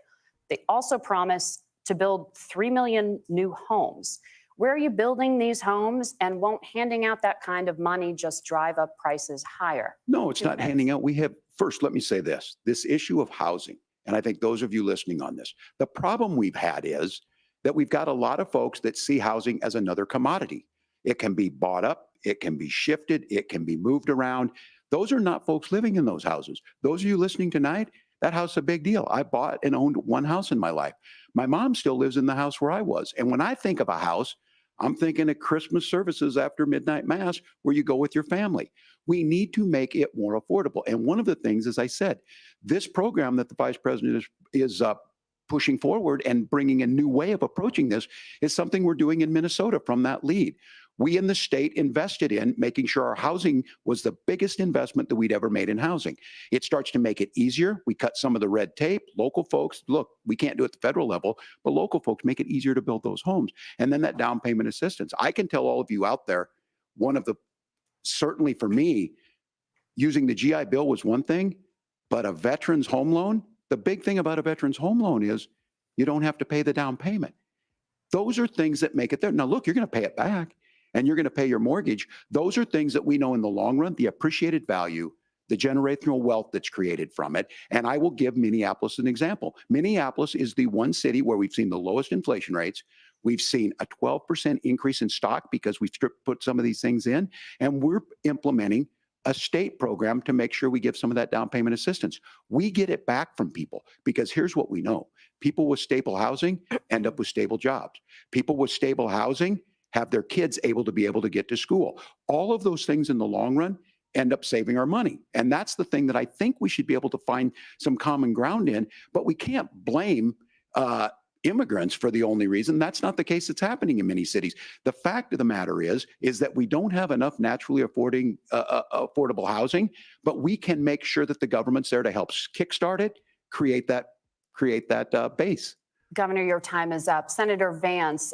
They also promise to build 3 million new homes. Where are you building these homes, and won't handing out that kind of money just drive up prices higher? No, it's not handing out. We have, first, let me say this issue of housing, and I think those of you listening on this, the problem we've had is that we've got a lot of folks that see housing as another commodity. It can be bought up, it can be shifted, it can be moved around. Those are not folks living in those houses. Those of you listening tonight, that house is a big deal. I bought and owned one house in my life. My mom still lives in the house where I was. And when I think of a house, I'm thinking of Christmas services after midnight mass where you go with your family. We need to make it more affordable. And one of the things, as I said, this program that the vice president is pushing forward and bringing a new way of approaching this is something we're doing in Minnesota from that lead. We in the state invested in making sure our housing was the biggest investment that we'd ever made in housing. It starts to make it easier. We cut some of the red tape. Local folks, look, we can't do it at the federal level, but local folks make it easier to build those homes. And then that down payment assistance. I can tell all of you out there, one of the, certainly for me, using the GI Bill was one thing, but a veteran's home loan, the big thing about a veteran's home loan is you don't have to pay the down payment. Those are things that make it there. Now, look, you're going to pay it back and you're going to pay your mortgage. Those are things that we know in the long run, the appreciated value, the generational wealth that's created from it. And I will give Minneapolis an example. Minneapolis is the one city where we've seen the lowest inflation rates. We've seen a 12% increase in stock because we've put some of these things in, and we're implementing a state program to make sure we give some of that down payment assistance. We get it back from people because here's what we know. People with stable housing end up with stable jobs. People with stable housing have their kids able to get to school. All of those things in the long run end up saving our money. And that's the thing that I think we should be able to find some common ground in, but we can't blame immigrants for the only reason. That's not the case that's happening in many cities. The fact of the matter is that we don't have enough naturally affordable housing, but we can make sure that the government's there to help kickstart it, create that base. Governor, your time is up. Senator Vance,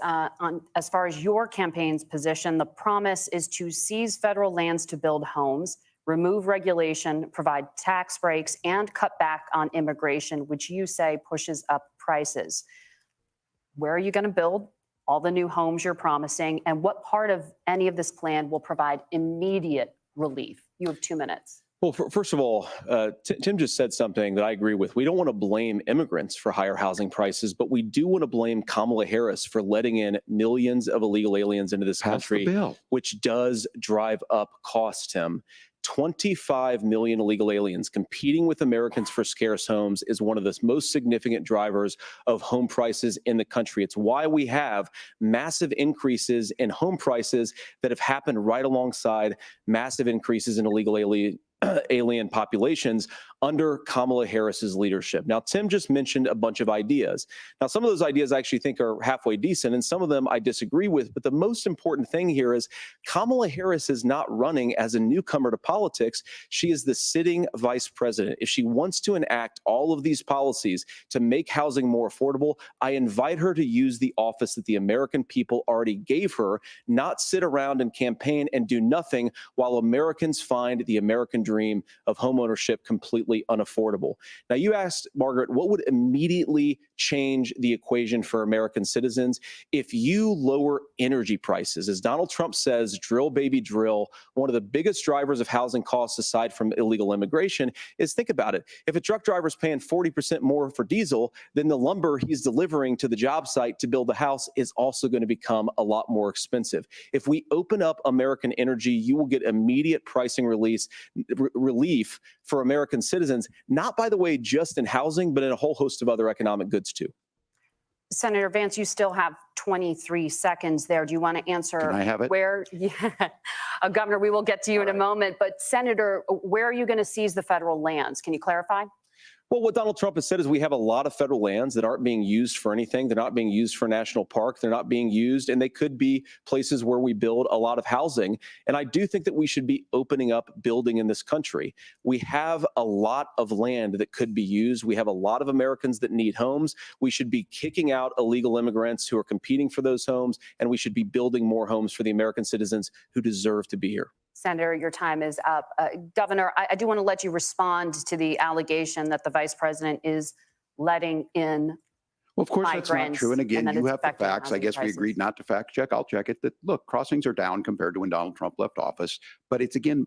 as far as your campaign's position, the promise is to seize federal lands to build homes, remove regulation, provide tax breaks, and cut back on immigration, which you say pushes up prices. Where are you going to build all the new homes you're promising? And what part of any of this plan will provide immediate relief? You have 2 minutes. Well, first of all, Tim just said something that I agree with. We don't want to blame immigrants for higher housing prices, but we do want to blame Kamala Harris for letting in millions of illegal aliens into this Pass the country, bill. which does drive up costs, Tim. 25 million illegal aliens competing with Americans for scarce homes is one of the most significant drivers of home prices in the country. It's why we have massive increases in home prices that have happened right alongside massive increases in illegal alien populations under Kamala Harris's leadership. Now, Tim just mentioned a bunch of ideas. Now, some of those ideas I actually think are halfway decent, and some of them I disagree with. But the most important thing here is Kamala Harris is not running as a newcomer to politics. She is the sitting vice president. If she wants to enact all of these policies to make housing more affordable, I invite her to use the office that the American people already gave her, not sit around and campaign and do nothing while Americans find the American dream of homeownership completely unaffordable. Now, you asked, Margaret, what would immediately change the equation for American citizens? If you lower energy prices, as Donald Trump says, drill, baby, drill, one of the biggest drivers of housing costs aside from illegal immigration is, think about it. If a truck driver is paying 40% more for diesel, then the lumber he's delivering to the job site to build the house is also going to become a lot more expensive. If we open up American energy, you will get immediate pricing relief for American citizens, not, by the way, just in housing, but in a whole host of other economic goods too. Senator Vance, you still have 23 seconds there. Do you want to answer? Can I have it? Where, yeah. Governor, we will get to you in a moment, but Senator, where are you going to seize the federal lands? Can you clarify? Well, what Donald Trump has said is we have a lot of federal lands that aren't being used for anything. They're not being used for national park. They're not being used, and they could be places where we build a lot of housing. And I do think that we should be opening up building in this country. We have a lot of land that could be used. We have a lot of Americans that need homes. We should be kicking out illegal immigrants who are competing for those homes, and we should be building more homes for the American citizens who deserve to be here. Senator, your time is up. Governor, I do want to let you respond to the allegation that the vice president is letting in. Well, of course, that's not migrants, true. And again, that you it's have the affecting facts. I housing guess we prices. agreed not to fact check. I'll check it. That, look, crossings are down compared to when Donald Trump left office. But it's, again,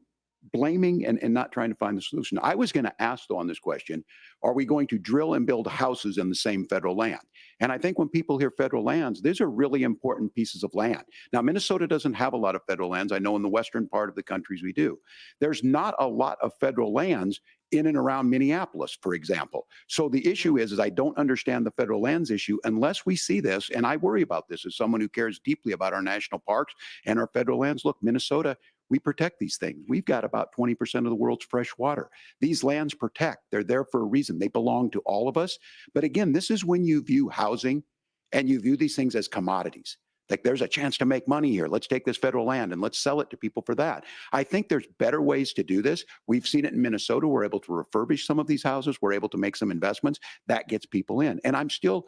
blaming and not trying to find the solution. I was going to ask, though, on this question, are we going to drill and build houses in the same federal land? And I think when people hear federal lands, these are really important pieces of land. Now, Minnesota doesn't have a lot of federal lands. I know in the western part of the countries we do. There's not a lot of federal lands in and around Minneapolis, for example. So the issue is I don't understand the federal lands issue unless we see this, and I worry about this as someone who cares deeply about our national parks and our federal lands. Look, Minnesota, we protect these things. We've got about 20% of the world's fresh water. These lands protect. They're there for a reason. They belong to all of us. But again, this is when you view housing and you view these things as commodities. Like, there's a chance to make money here. Let's take this federal land and let's sell it to people for that. I think there's better ways to do this. We've seen it in Minnesota. We're able to refurbish some of these houses. We're able to make some investments. That gets people in. And I'm still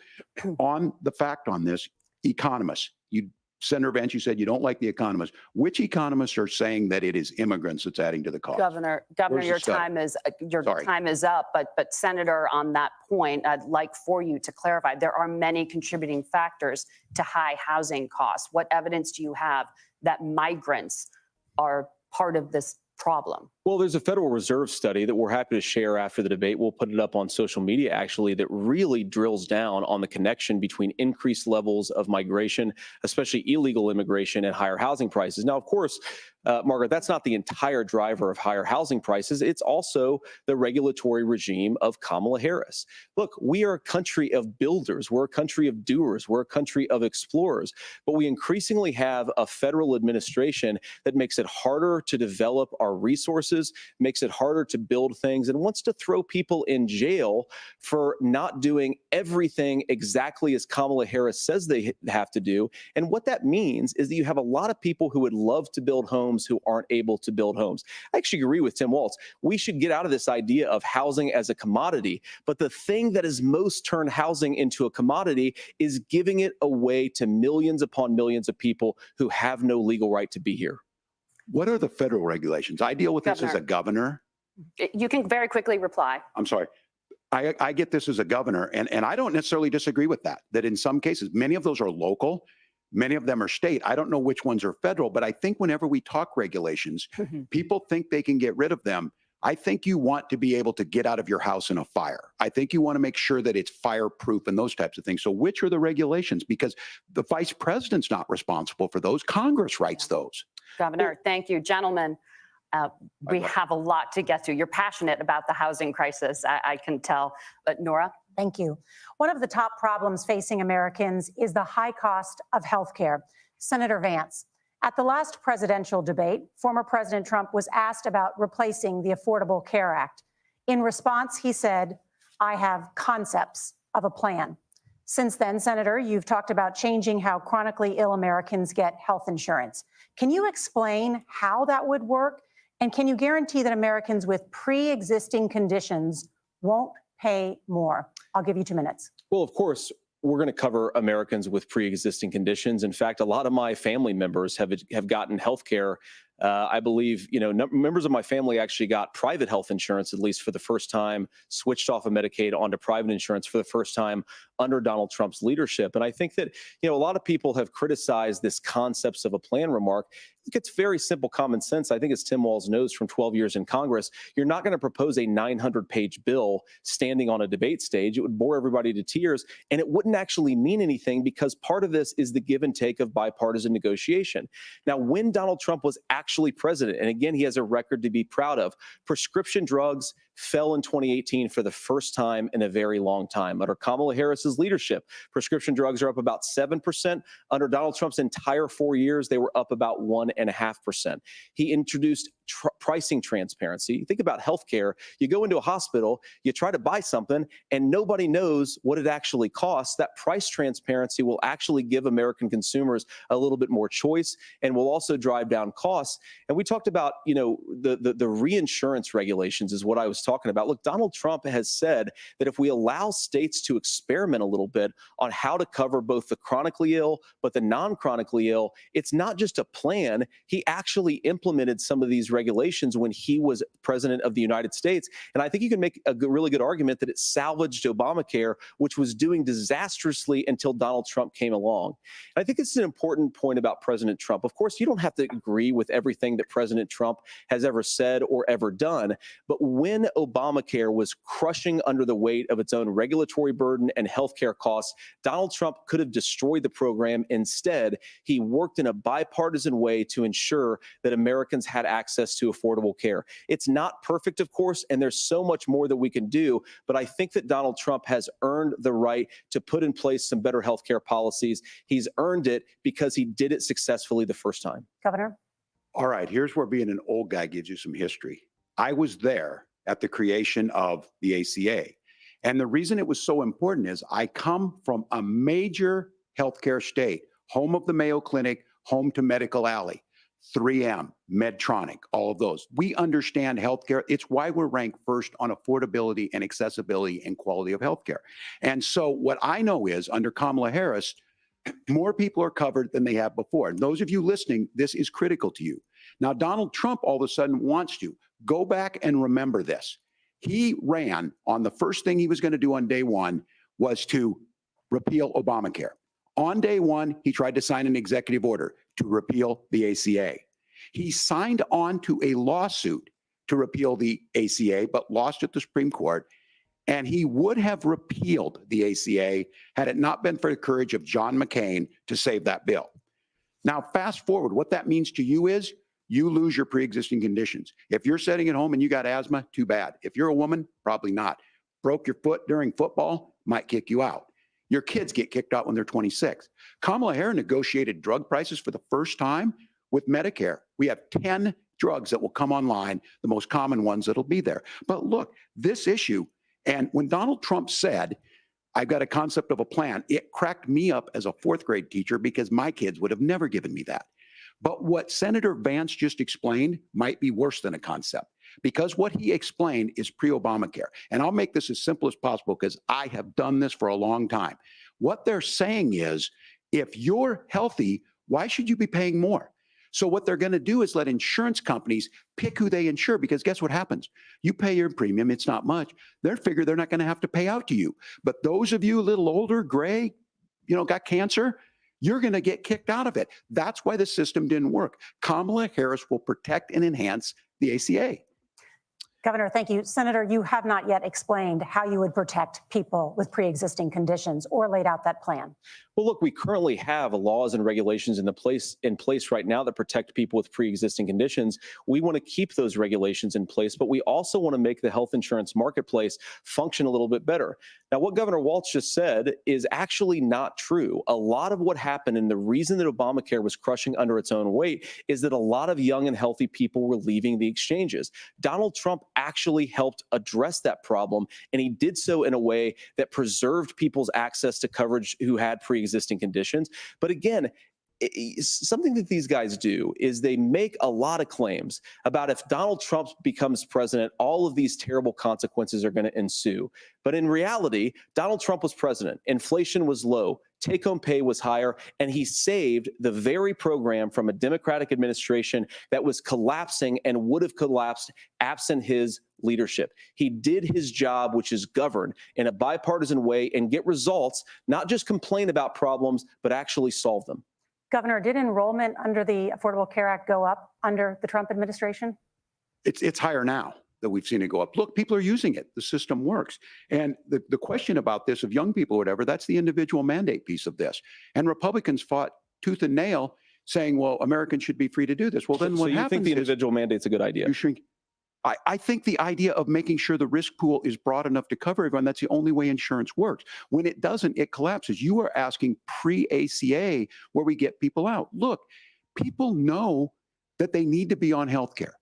on the fact on this. Economists, Senator Vance, you said you don't like the economists. Which economists are saying that it is immigrants that's adding to the cost? Governor, Where's the your study? time is up. But Senator, on that point, I'd like for you to clarify. There are many contributing factors to high housing costs. What evidence do you have that migrants are part of this problem? Well, there's a Federal Reserve study that we're happy to share after the debate. We'll put it up on social media, actually, that really drills down on the connection between increased levels of migration, especially illegal immigration, and higher housing prices. Now, of course, Margaret, that's not the entire driver of higher housing prices. It's also the regulatory regime of Kamala Harris. Look, we are a country of builders. We're a country of doers. We're a country of explorers. But we increasingly have a federal administration that makes it harder to develop our resources, makes it harder to build things, and wants to throw people in jail for not doing everything exactly as Kamala Harris says they have to do. And what that means is that you have a lot of people who would love to build homes who aren't able to build homes. I actually agree with Tim Walz. We should get out of this idea of housing as a commodity. But the thing that has most turned housing into a commodity is giving it away to millions upon millions of people who have no legal right to be here. What are the federal regulations? I deal with this as a governor. You can very quickly reply. I'm sorry. I get this as a governor, and I don't necessarily disagree with that, that in some cases, many of those are local, many of them are state. I don't know which ones are federal, but I think whenever we talk regulations, people think they can get rid of them. I think you want to be able to get out of your house in a fire. I think you want to make sure that it's fireproof and those types of things. So which are the regulations? Because the vice president's not responsible for those. Congress writes those. Governor, thank you. Gentlemen, we have a lot to get to. You're passionate about the housing crisis, I can tell. But Nora? Thank you. One of the top problems facing Americans is the high cost of health care. Senator Vance, at the last presidential debate, former President Trump was asked about replacing the Affordable Care Act. In response, he said, "I have concepts of a plan." Since then, Senator, you've talked about changing how chronically ill Americans get health insurance. Can you explain how that would work? And can you guarantee that Americans with pre-existing conditions won't pay more? I'll give you 2 minutes. Well, of course, we're going to cover Americans with pre-existing conditions. In fact, a lot of my family members have gotten health care. I believe, members of my family actually got private health insurance, at least for the first time, switched off of Medicaid onto private insurance for the first time under Donald Trump's leadership. And I think that, a lot of people have criticized this concepts of a plan remark. It's very simple common sense. I think as Tim Walz knows from 12 years in Congress, you're not going to propose a 900-page bill standing on a debate stage. It would bore everybody to tears, and it wouldn't actually mean anything because part of this is the give and take of bipartisan negotiation. Now, when Donald Trump was actually president, and again, he has a record to be proud of, prescription drugs fell in 2018 for the first time in a very long time. Under Kamala Harris's leadership, prescription drugs are up about 7%. Under Donald Trump's entire 4 years, they were up about 1.5%. He introduced pricing transparency. Think about healthcare. You go into a hospital, you try to buy something, and nobody knows what it actually costs. That price transparency will actually give American consumers a little bit more choice and will also drive down costs. And we talked about, the reinsurance regulations is what I was talking about. Look, Donald Trump has said that if we allow states to experiment a little bit on how to cover both the chronically ill, but the non-chronically ill, it's not just a plan. He actually implemented some of these regulations when he was president of the United States. And I think you can make a really good argument that it salvaged Obamacare, which was doing disastrously until Donald Trump came along. And I think it's an important point about President Trump. Of course, you don't have to agree with everything that President Trump has ever said or ever done. But when Obamacare was crushing under the weight of its own regulatory burden and healthcare costs, Donald Trump could have destroyed the program. Instead, he worked in a bipartisan way to ensure that Americans had access to affordable care. It's not perfect, of course, and there's so much more that we can do, but I think that Donald Trump has earned the right to put in place some better healthcare policies. He's earned it because he did it successfully the first time. Governor? All right, here's where being an old guy gives you some history. I was there at the creation of the ACA. And the reason it was so important is I come from a major healthcare state, home of the Mayo Clinic, home to Medical Alley, 3M, Medtronic, all of those. We understand healthcare. It's why we're ranked first on affordability and accessibility and quality of healthcare. And so what I know is under Kamala Harris, more people are covered than they have before. And those of you listening, this is critical to you. Now, Donald Trump all of a sudden wants to go back and remember this. He ran on the first thing he was going to do on day one was to repeal Obamacare. On day one, he tried to sign an executive order to repeal the ACA. He signed on to a lawsuit to repeal the ACA, but lost at the Supreme Court. And he would have repealed the ACA had it not been for the courage of John McCain to save that bill. Now, fast forward, what that means to you is you lose your pre-existing conditions. If you're sitting at home and you got asthma, too bad. If you're a woman, probably not. Broke your foot during football, might kick you out. Your kids get kicked out when they're 26. Kamala Harris negotiated drug prices for the first time with Medicare. We have 10 drugs that will come online, the most common ones that'll be there. But look, this issue, and when Donald Trump said, I've got a concept of a plan, it cracked me up as a fourth grade teacher because my kids would have never given me that. But what Senator Vance just explained might be worse than a concept because what he explained is pre-Obamacare. And I'll make this as simple as possible because I have done this for a long time. What they're saying is, if you're healthy, why should you be paying more? So what they're going to do is let insurance companies pick who they insure, because guess what happens? You pay your premium, it's not much. They're figure they're not going to have to pay out to you. But those of you a little older, gray, got cancer, you're going to get kicked out of it. That's why the system didn't work. Kamala Harris will protect and enhance the ACA. Governor, thank you. Senator, you have not yet explained how you would protect people with pre-existing conditions or laid out that plan. Well, look, we currently have laws and regulations in place right now that protect people with pre-existing conditions. We want to keep those regulations in place, but we also want to make the health insurance marketplace function a little bit better. Now, what Governor Walz just said is actually not true. A lot of what happened, and the reason that Obamacare was crushing under its own weight, is that a lot of young and healthy people were leaving the exchanges. Donald Trump actually helped address that problem, and he did so in a way that preserved people's access to coverage who had pre-existing conditions. But again, something that these guys do is they make a lot of claims about if Donald Trump becomes president, all of these terrible consequences are going to ensue. But in reality, Donald Trump was president. Inflation was low. Take-home pay was higher, and he saved the very program from a Democratic administration that was collapsing and would have collapsed absent his leadership. He did his job, which is govern in a bipartisan way and get results, not just complain about problems, but actually solve them. Governor, did enrollment under the Affordable Care Act go up under the Trump administration? It's higher now that we've seen it go up. Look, people are using it. The system works. And the question about this of young people or whatever, that's the individual mandate piece of this. And Republicans fought tooth and nail saying, well, Americans should be free to do this. Well, then So what you happens think the is individual mandate's a good idea? you shrink. I think the idea of making sure the risk pool is broad enough to cover everyone, that's the only way insurance works. When it doesn't, it collapses. You are asking pre-ACA where we get people out. Look, people know that they need to be on health care.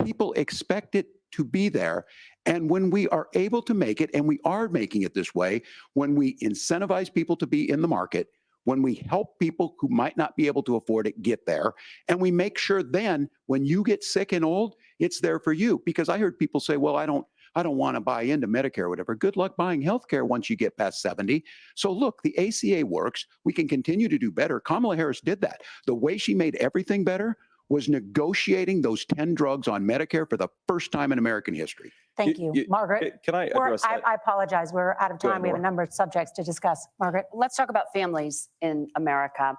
People expect it to be there. And when we are able to make it, and we are making it this way, when we incentivize people to be in the market, when we help people who might not be able to afford it get there, and we make sure then when you get sick and old, it's there for you. Because I heard people say, well, I don't want to buy into Medicare or whatever. Good luck buying health care once you get past 70. So look, the ACA works. We can continue to do better. Kamala Harris did that. The way she made everything better was negotiating those 10 drugs on Medicare for the first time in American history. Thank you. Margaret? Can I address that? I apologize. We're out of Go time. ahead, We have a Nora. number of subjects to discuss. Margaret? Let's talk about families in America.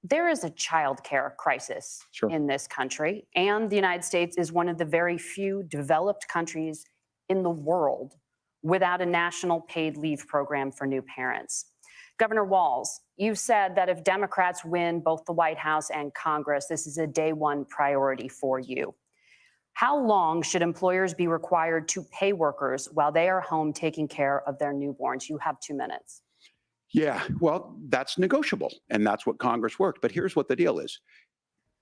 There is a childcare crisis Sure. in this country, and the United States is one of the very few developed countries in the world without a national paid leave program for new parents. Governor Walz, you said that if Democrats win both the White House and Congress, this is a day one priority for you. How long should employers be required to pay workers while they are home taking care of their newborns? You have 2 minutes. Yeah, well, that's negotiable, and that's what Congress worked. But here's what the deal is.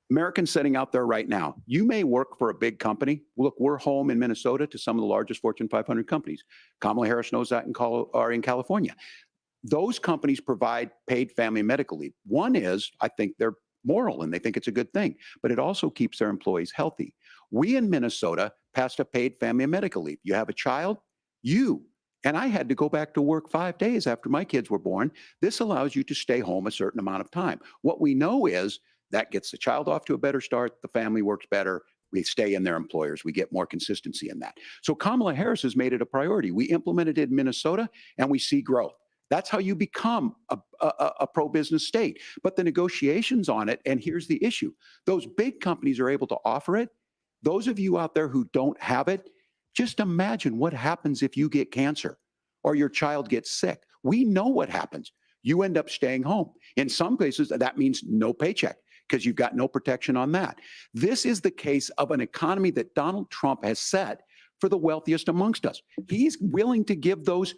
Americans sitting out there right now, you may work for a big company. Look, we're home in Minnesota to some of the largest Fortune 500 companies. Kamala Harris knows that in California. Those companies provide paid family medical leave. One is, I think they're moral and they think it's a good thing, but it also keeps their employees healthy. We in Minnesota passed a paid family medical leave. You have a child, and I had to go back to work 5 days after my kids were born. This allows you to stay home a certain amount of time. What we know is that gets the child off to a better start. The family works better. We stay in their employers. We get more consistency in that. So Kamala Harris has made it a priority. We implemented it in Minnesota and we see growth. That's how you become a pro-business state. But the negotiations on it, and here's the issue. Those big companies are able to offer it. Those of you out there who don't have it, just imagine what happens if you get cancer or your child gets sick. We know what happens. You end up staying home. In some cases, that means no paycheck because you've got no protection on that. This is the case of an economy that Donald Trump has set for the wealthiest amongst us. He's willing to give those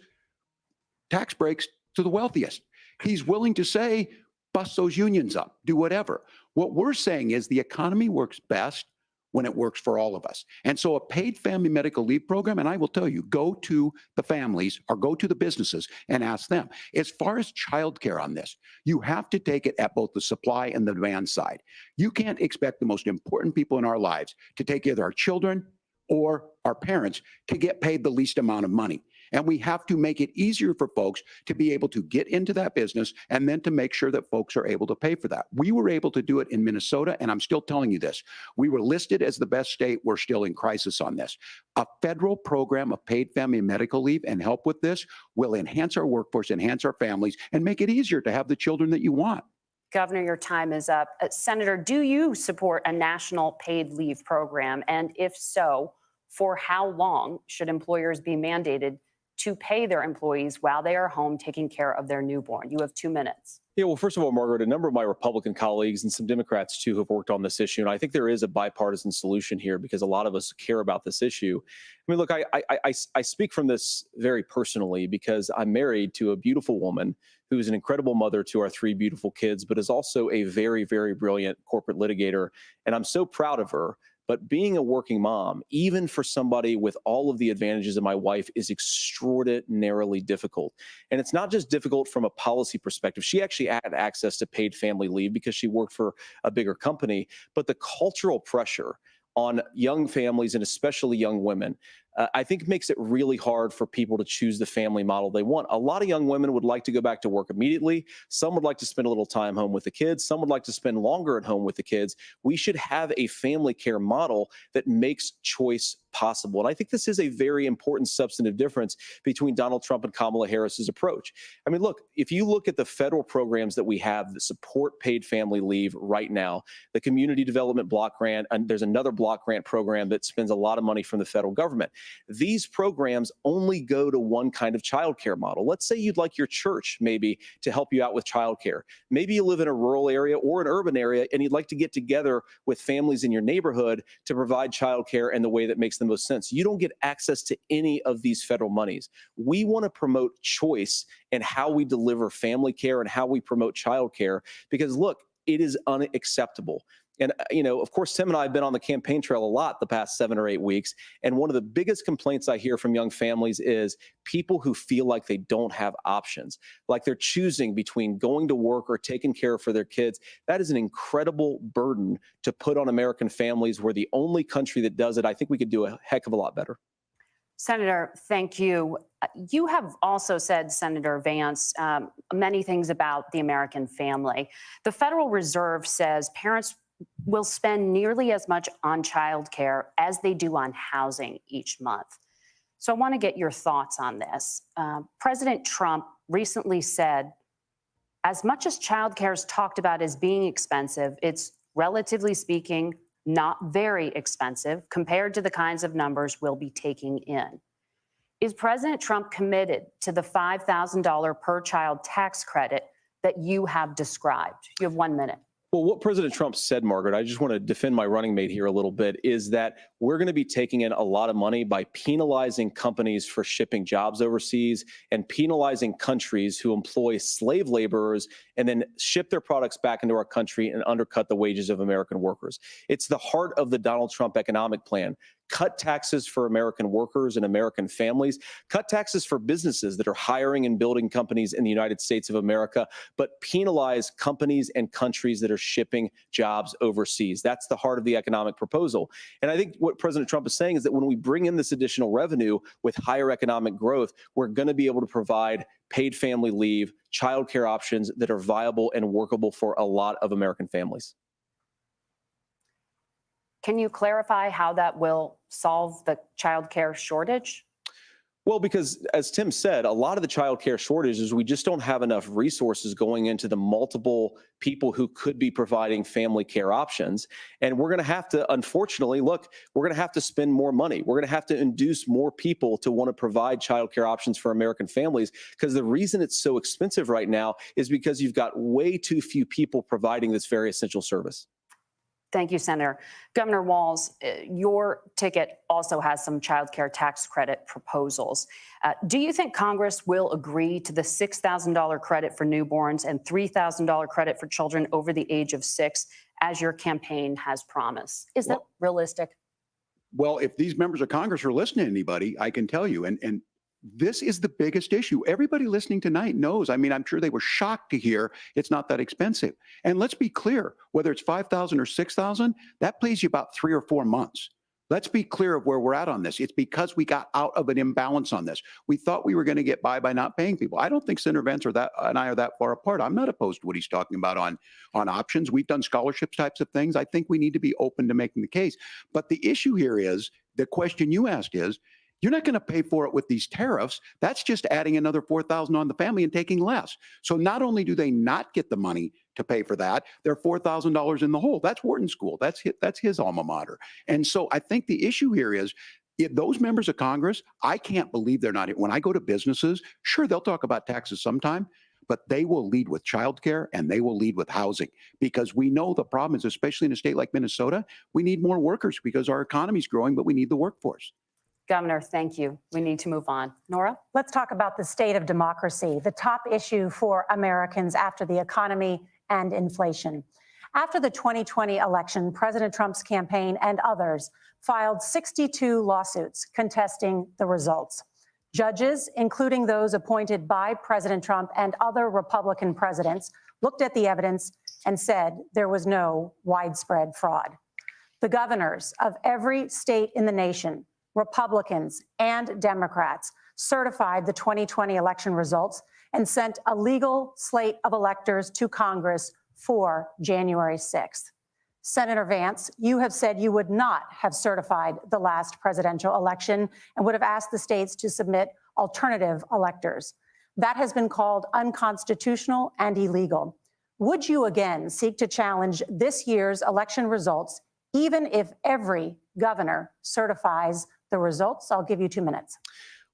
tax breaks to the wealthiest. He's willing to say, bust those unions up, do whatever. What we're saying is the economy works best when it works for all of us. And so a paid family medical leave program, and I will tell you, go to the families or go to the businesses and ask them. As far as childcare on this, you have to take it at both the supply and the demand side. You can't expect the most important people in our lives to take either our children or our parents to get paid the least amount of money. And we have to make it easier for folks to be able to get into that business and then to make sure that folks are able to pay for that. We were able to do it in Minnesota, and I'm still telling you this. We were listed as the best state. We're still in crisis on this. A federal program of paid family and medical leave and help with this will enhance our workforce, enhance our families, and make it easier to have the children that you want. Governor, your time is up. Senator, do you support a national paid leave program? And if so, for how long should employers be mandated to pay their employees while they are home taking care of their newborn? You have 2 minutes. Yeah, well, first of all, Margaret, a number of my Republican colleagues and some Democrats too have worked on this issue. And I think there is a bipartisan solution here because a lot of us care about this issue. I mean, look, I speak from this very personally because I'm married to a beautiful woman who is an incredible mother to our 3 beautiful kids, but is also a very, very brilliant corporate litigator. And I'm so proud of her. But being a working mom, even for somebody with all of the advantages of my wife, is extraordinarily difficult. And it's not just difficult from a policy perspective. She actually had access to paid family leave because she worked for a bigger company. But the cultural pressure on young families and especially young women, I think makes it really hard for people to choose the family model they want. A lot of young women would like to go back to work immediately. Some would like to spend a little time home with the kids. Some would like to spend longer at home with the kids. We should have a family care model that makes choice possible. And I think this is a very important substantive difference between Donald Trump and Kamala Harris's approach. I mean, look, if you look at the federal programs that we have that support paid family leave right now, the Community Development Block Grant, and there's another block grant program that spends a lot of money from the federal government. These programs only go to one kind of childcare model. Let's say you'd like your church maybe to help you out with childcare. Maybe you live in a rural area or an urban area and you'd like to get together with families in your neighborhood to provide childcare in the way that makes the most sense. You don't get access to any of these federal monies. We want to promote choice in how we deliver family care and how we promote childcare because, look, it is unacceptable. And, you know, of course, Tim and I have been on the campaign trail a lot the past 7 or 8 weeks. And one of the biggest complaints I hear from young families is people who feel like they don't have options, like they're choosing between going to work or taking care for their kids. That is an incredible burden to put on American families. We're the only country that does it. I think we could do a heck of a lot better. Senator, thank you. You have also said, Senator Vance, many things about the American family. The Federal Reserve says parents will spend nearly as much on childcare as they do on housing each month. So I want to get your thoughts on this. President Trump recently said, as much as childcare is talked about as being expensive, it's relatively speaking not very expensive compared to the kinds of numbers we'll be taking in. Is President Trump committed to the $5,000 per child tax credit that you have described? You have 1 minute. Well, what President Trump said, Margaret, I just want to defend my running mate here a little bit, is that we're going to be taking in a lot of money by penalizing companies for shipping jobs overseas and penalizing countries who employ slave laborers and then ship their products back into our country and undercut the wages of American workers. It's the heart of the Donald Trump economic plan. Cut taxes for American workers and American families, cut taxes for businesses that are hiring and building companies in the United States of America, but penalize companies and countries that are shipping jobs overseas. That's the heart of the economic proposal. And I think what President Trump is saying is that when we bring in this additional revenue with higher economic growth, we're going to be able to provide paid family leave, childcare options that are viable and workable for a lot of American families. Can you clarify how that will solve the childcare shortage? Well, because as Tim said, a lot of the childcare shortage is we just don't have enough resources going into the multiple people who could be providing family care options. And we're going to have to, unfortunately, look, we're going to have to spend more money. We're going to have to induce more people to want to provide childcare options for American families, because the reason it's so expensive right now is because you've got way too few people providing this very essential service. Thank you, Senator. Governor Walz, your ticket also has some child care tax credit proposals. Do you think Congress will agree to the $6,000 credit for newborns and $3,000 credit for children over the age of 6, as your campaign has promised? Is that realistic? Well, if these members of Congress are listening to anybody, I can tell you, and this is the biggest issue. Everybody listening tonight knows. I mean, I'm sure they were shocked to hear it's not that expensive. And let's be clear, whether it's $5,000 or $6,000, that pays you about 3 or 4 months. Let's be clear of where we're at on this. It's because we got out of an imbalance on this. We thought we were going to get by not paying people. I don't think Senator Vance and I are that far apart. I'm not opposed to what he's talking about on options. We've done scholarships types of things. I think we need to be open to making the case. But the issue here is, the question you asked is, you're not going to pay for it with these tariffs. That's just adding another $4,000 on the family and taking less. So not only do they not get the money to pay for that, they're $4,000 in the hole. That's Wharton School. That's his alma mater. And so I think the issue here is, if those members of Congress, I can't believe they're not. When I go to businesses, sure, they'll talk about taxes sometime, but they will lead with childcare and they will lead with housing, because we know the problem is, especially in a state like Minnesota, we need more workers because our economy is growing, but we need the workforce. Governor, thank you. We need to move on. Nora? Let's talk about the state of democracy, the top issue for Americans after the economy and inflation. After the 2020 election, President Trump's campaign and others filed 62 lawsuits contesting the results. Judges, including those appointed by President Trump and other Republican presidents, looked at the evidence and said there was no widespread fraud. The governors of every state in the nation, Republicans and Democrats, certified the 2020 election results and sent a legal slate of electors to Congress for January 6th. Senator Vance, you have said you would not have certified the last presidential election and would have asked the states to submit alternative electors. That has been called unconstitutional and illegal. Would you again seek to challenge this year's election results, even if every governor certifies the results? I'll give you 2 minutes.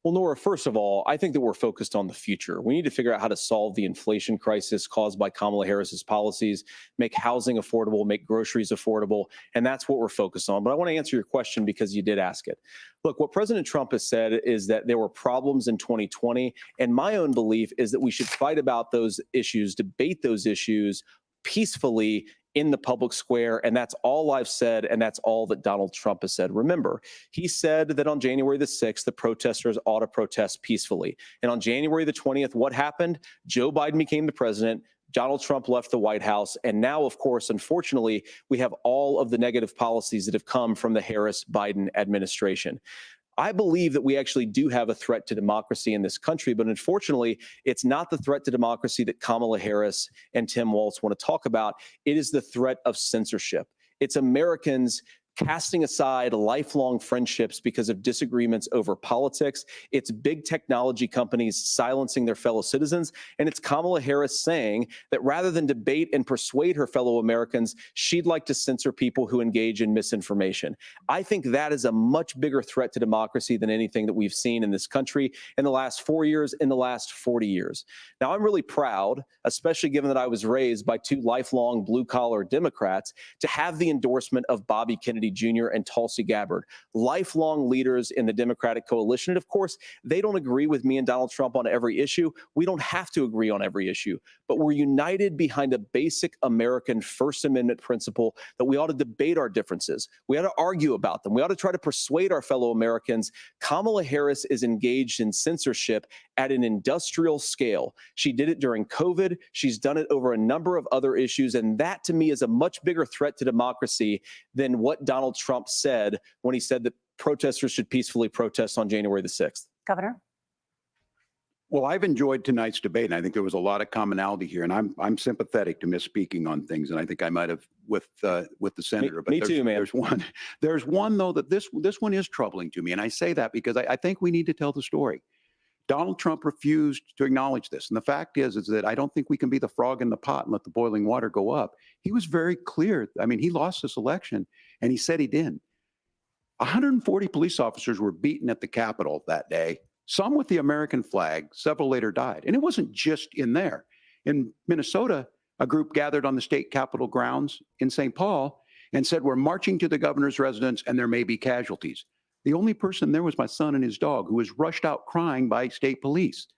Well, Nora, first of all, I think that we're focused on the future. We need to figure out how to solve the inflation crisis caused by Kamala Harris's policies, make housing affordable, make groceries affordable, and that's what we're focused on. But I want to answer your question because you did ask it. Look, what President Trump has said is that there were problems in 2020, and my own belief is that we should fight about those issues, debate those issues peacefully in the public square, and that's all I've said, and that's all that Donald Trump has said. Remember, he said that on January the 6th, the protesters ought to protest peacefully. And on January the 20th, what happened? Joe Biden became the president. Donald Trump left the White House. And now, of course, unfortunately, we have all of the negative policies that have come from the Harris-Biden administration. I believe that we actually do have a threat to democracy in this country, but unfortunately, it's not the threat to democracy that Kamala Harris and Tim Walz want to talk about. It is the threat of censorship. It's Americans casting aside lifelong friendships because of disagreements over politics. It's big technology companies silencing their fellow citizens. And it's Kamala Harris saying that rather than debate and persuade her fellow Americans, she'd like to censor people who engage in misinformation. I think that is a much bigger threat to democracy than anything that we've seen in this country in the last 4 years, in the last 40 years. Now, I'm really proud, especially given that I was raised by two lifelong blue-collar Democrats, to have the endorsement of Bobby Kennedy Jr. and Tulsi Gabbard, lifelong leaders in the Democratic coalition. And of course, they don't agree with me and Donald Trump on every issue. We don't have to agree on every issue, but we're united behind a basic American First Amendment principle that we ought to debate our differences. We ought to argue about them. We ought to try to persuade our fellow Americans. Kamala Harris is engaged in censorship at an industrial scale. She did it during COVID. She's done it over a number of other issues. And that, to me, is a much bigger threat to democracy than what Donald Trump said when he said that protesters should peacefully protest on January the 6th. Governor? Well, I've enjoyed tonight's debate, and I think there was a lot of commonality here. And I'm sympathetic to misspeaking on things, and I think I might have with the senator. But me too, man. There's one though that this one is troubling to me, and I say that because I think we need to tell the story. Donald Trump refused to acknowledge this, and the fact is that I don't think we can be the frog in the pot and let the boiling water go up. He was very clear. I mean, he lost this election, and he said he didn't. 140 police officers were beaten at the Capitol that day. Some with the American flag, several later died. And it wasn't just in there. In Minnesota, a group gathered on the state capitol grounds in St. Paul and said, we're marching to the governor's residence and there may be casualties. The only person there was my son and his dog, who was rushed out crying by state police.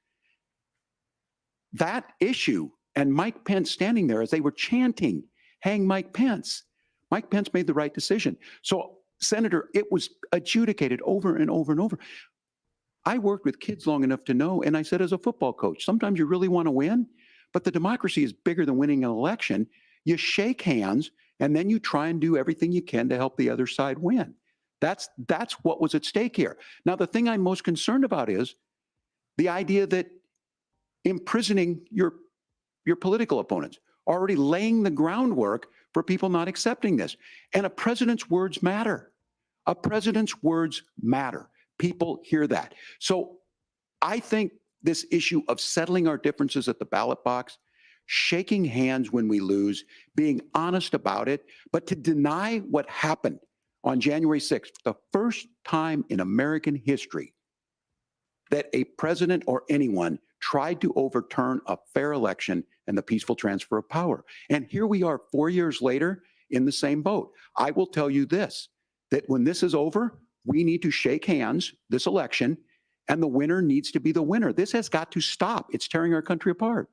That issue and Mike Pence standing there as they were chanting, hang Mike Pence. Mike Pence made the right decision. So, Senator, it was adjudicated over and over and over. I worked with kids long enough to know, and I said as a football coach, sometimes you really want to win, but the democracy is bigger than winning an election. You shake hands, and then you try and do everything you can to help the other side win. That's what was at stake here. Now, the thing I'm most concerned about is the idea that imprisoning your political opponents, already laying the groundwork for people not accepting this. And a president's words matter. A president's words matter. People hear that. So I think this issue of settling our differences at the ballot box, shaking hands when we lose, being honest about it, but to deny what happened on January 6th, the first time in American history that a president or anyone tried to overturn a fair election and the peaceful transfer of power. And here we are 4 years later in the same boat. I will tell you this, that when this is over, we need to shake hands this election, and the winner needs to be the winner. This has got to stop. It's tearing our country apart.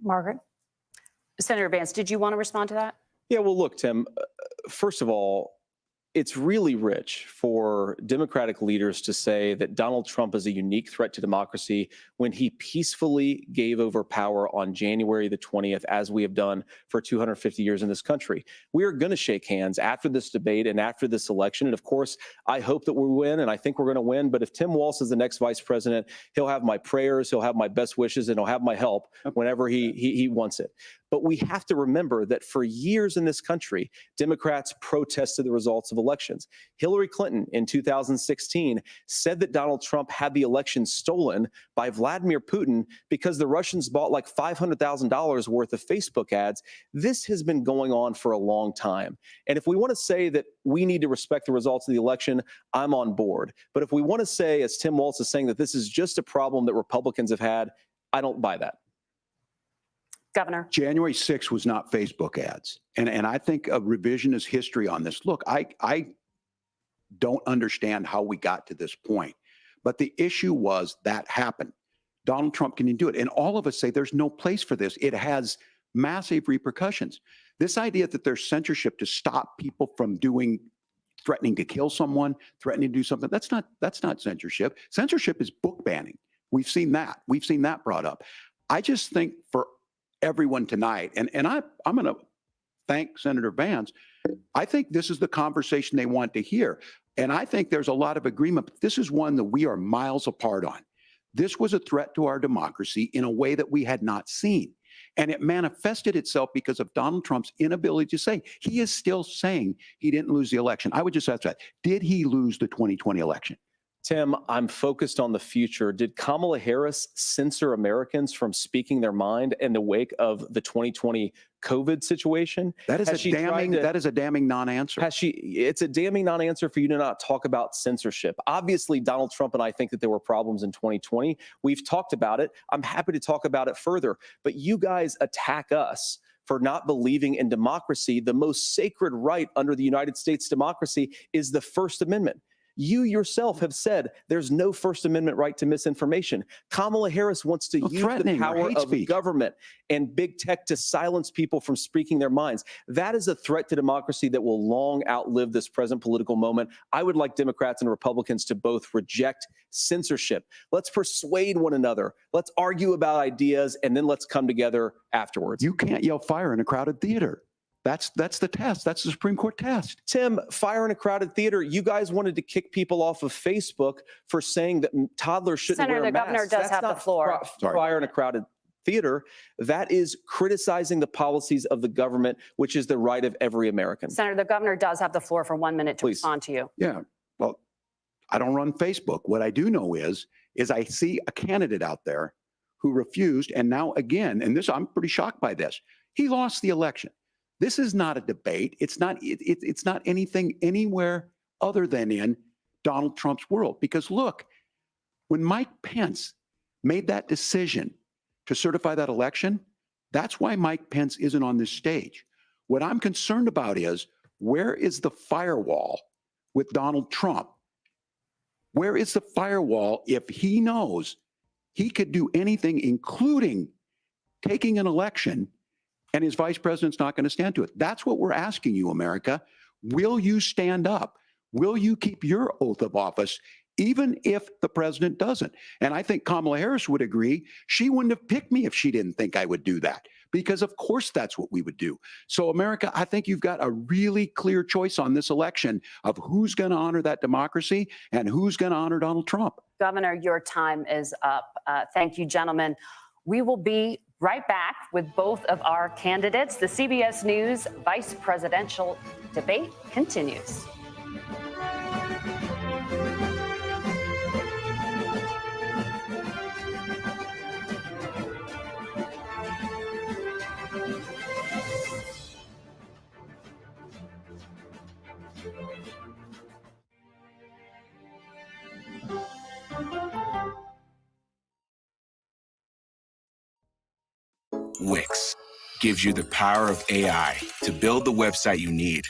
Margaret? Senator Vance, did you want to respond to that? Yeah, well, look, Tim, first of all, it's really rich for Democratic leaders to say that Donald Trump is a unique threat to democracy when he peacefully gave over power on January the 20th, as we have done for 250 years in this country. We are going to shake hands after this debate and after this election. And of course, I hope that we win, and I think we're going to win. But if Tim Walz is the next vice president, he'll have my prayers, he'll have my best wishes, and he'll have my help whenever he wants it. But we have to remember that for years in this country, Democrats protested the results of elections. Hillary Clinton in 2016 said that Donald Trump had the election stolen by Vladimir Putin because the Russians bought like $500,000 worth of Facebook ads. This has been going on for a long time. And if we want to say that we need to respect the results of the election, I'm on board. But if we want to say, as Tim Walz is saying, that this is just a problem that Republicans have had, I don't buy that. Governor. January 6th was not Facebook ads. And I think a revisionist history on this. Look, I don't understand how we got to this point. But the issue was that happened. Donald Trump can do it. And all of us say there's no place for this. It has massive repercussions. This idea that there's censorship to stop people from threatening to kill someone, threatening to do something, that's not censorship. Censorship is book banning. We've seen that. We've seen that brought up. I just think for everyone tonight, and I'm going to thank Senator Vance. I think this is the conversation they want to hear. And I think there's a lot of agreement, but this is one that we are miles apart on. This was a threat to our democracy in a way that we had not seen. And it manifested itself because of Donald Trump's inability to say. He is still saying he didn't lose the election. I would just ask that. Did he lose the 2020 election? Tim, I'm focused on the future. Did Kamala Harris censor Americans from speaking their mind in the wake of the 2020 COVID situation? That is a damning non-answer. It's a damning non-answer for you to not talk about censorship. Obviously, Donald Trump and I think that there were problems in 2020. We've talked about it. I'm happy to talk about it further. But you guys attack us for not believing in democracy. The most sacred right under the United States democracy is the First Amendment. You yourself have said there's no First Amendment right to misinformation. Kamala Harris wants to use the power of government and big tech to silence people from speaking their minds. That is a threat to democracy that will long outlive this present political moment. I would like Democrats and Republicans to both reject censorship. Let's persuade one another. Let's argue about ideas, and then let's come together afterwards. You can't yell fire in a crowded theater. That's the test. That's the Supreme Court test. Tim, fire in a crowded theater. You guys wanted to kick people off of Facebook for saying that toddlers shouldn't wear masks. Senator, the governor does have the floor. Fire in a crowded theater. That is criticizing the policies of the government, which is the right of every American. Senator, the governor does have the floor for 1 minute to respond to you. Yeah. Well, I don't run Facebook. What I do know is I see a candidate out there who refused, and now again, and this, I'm pretty shocked by this. He lost the election. This is not a debate. It's not anything anywhere other than in Donald Trump's world. Because look, when Mike Pence made that decision to certify that election, that's why Mike Pence isn't on this stage. What I'm concerned about is, where is the firewall with Donald Trump? Where is the firewall if he knows he could do anything, including taking an election, and his vice president's not going to stand to it? That's what we're asking you, America. Will you stand up? Will you keep your oath of office, even if the president doesn't? And I think Kamala Harris would agree. She wouldn't have picked me if she didn't think I would do that. because of course that's what we would do. So America, I think you've got a really clear choice on this election of who's going to honor that democracy and who's going to honor Donald Trump. Governor, your time is up. Thank you, gentlemen. We will be right back with both of our candidates. The CBS News vice presidential debate continues. Wix gives you the power of AI to build the website you need.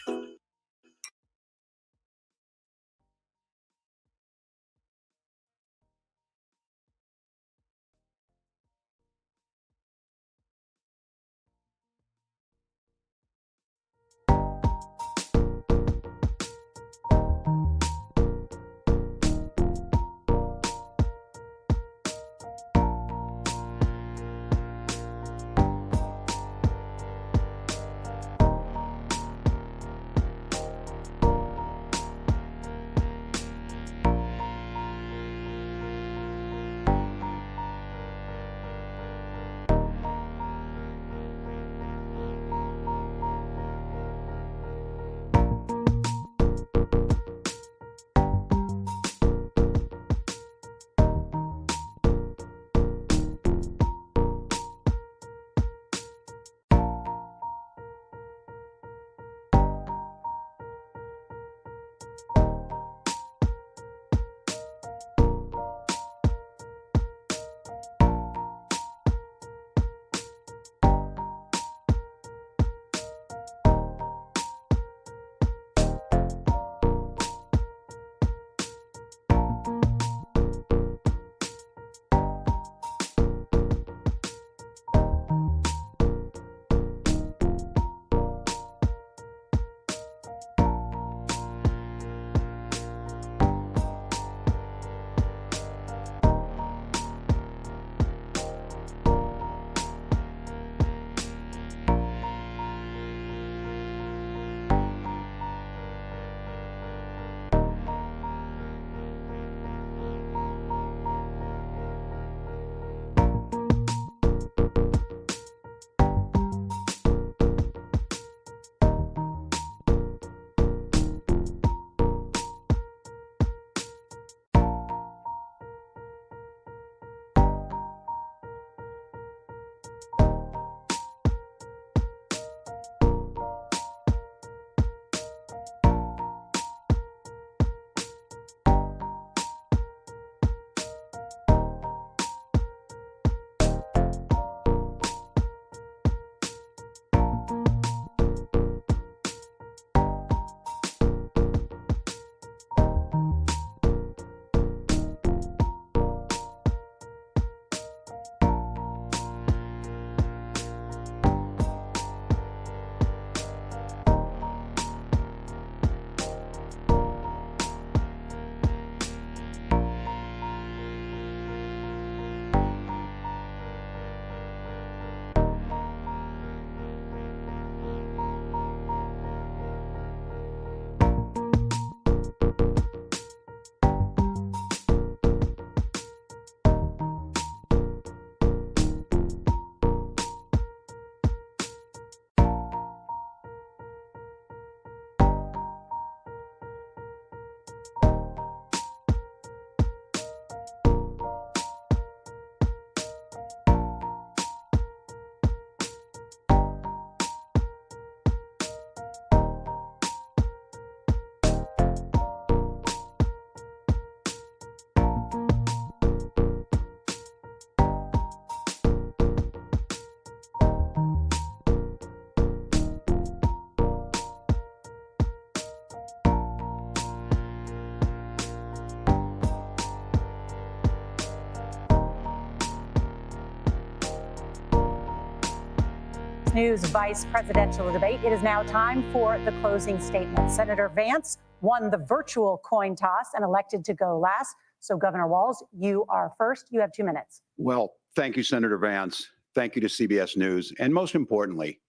News vice presidential debate. It is now time for the closing statement. Senator Vance won the virtual coin toss and elected to go last. So Governor Walz, you are first. You have 2 minutes. Well, thank you, Senator Vance. Thank you to CBS News. And most importantly,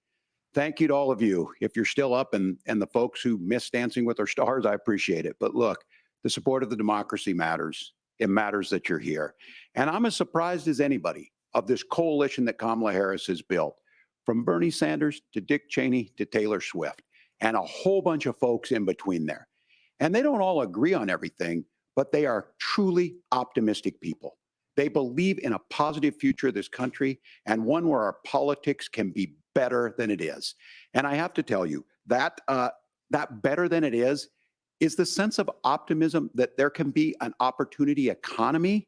thank you to all of you. If you're still up and the folks who miss Dancing with Our Stars, I appreciate it. But look, the support of the democracy matters. It matters that you're here. And I'm as surprised as anybody of this coalition that Kamala Harris has built, from Bernie Sanders to Dick Cheney to Taylor Swift, and a whole bunch of folks in between there. And they don't all agree on everything, but they are truly optimistic people. They believe in a positive future of this country and one where our politics can be better than it is. And I have to tell you that that better than it is the sense of optimism that there can be an opportunity economy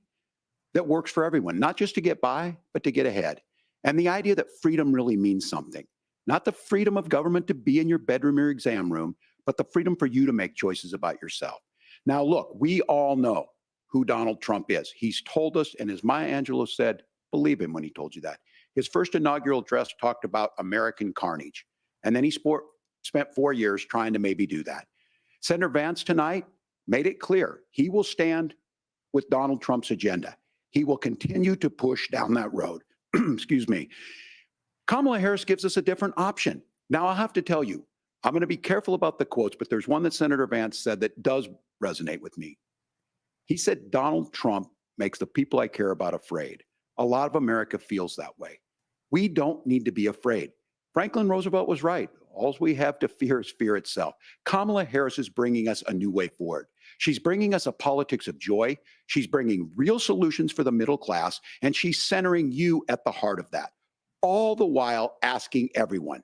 that works for everyone, not just to get by, but to get ahead. And the idea that freedom really means something, not the freedom of government to be in your bedroom or exam room, but the freedom for you to make choices about yourself. Now, look, we all know who Donald Trump is. He's told us, and as Maya Angelou said, believe him when he told you that. His first inaugural address talked about American carnage, and then he spent 4 years trying to maybe do that. Senator Vance tonight made it clear he will stand with Donald Trump's agenda. He will continue to push down that road. Excuse me. Kamala Harris gives us a different option. Now, I'll have to tell you, I'm going to be careful about the quotes, but there's one that Senator Vance said that does resonate with me. He said, Donald Trump makes the people I care about afraid. A lot of America feels that way. We don't need to be afraid. Franklin Roosevelt was right. All we have to fear is fear itself. Kamala Harris is bringing us a new way forward. She's bringing us a politics of joy. She's bringing real solutions for the middle class, and she's centering you at the heart of that. All the while asking everyone,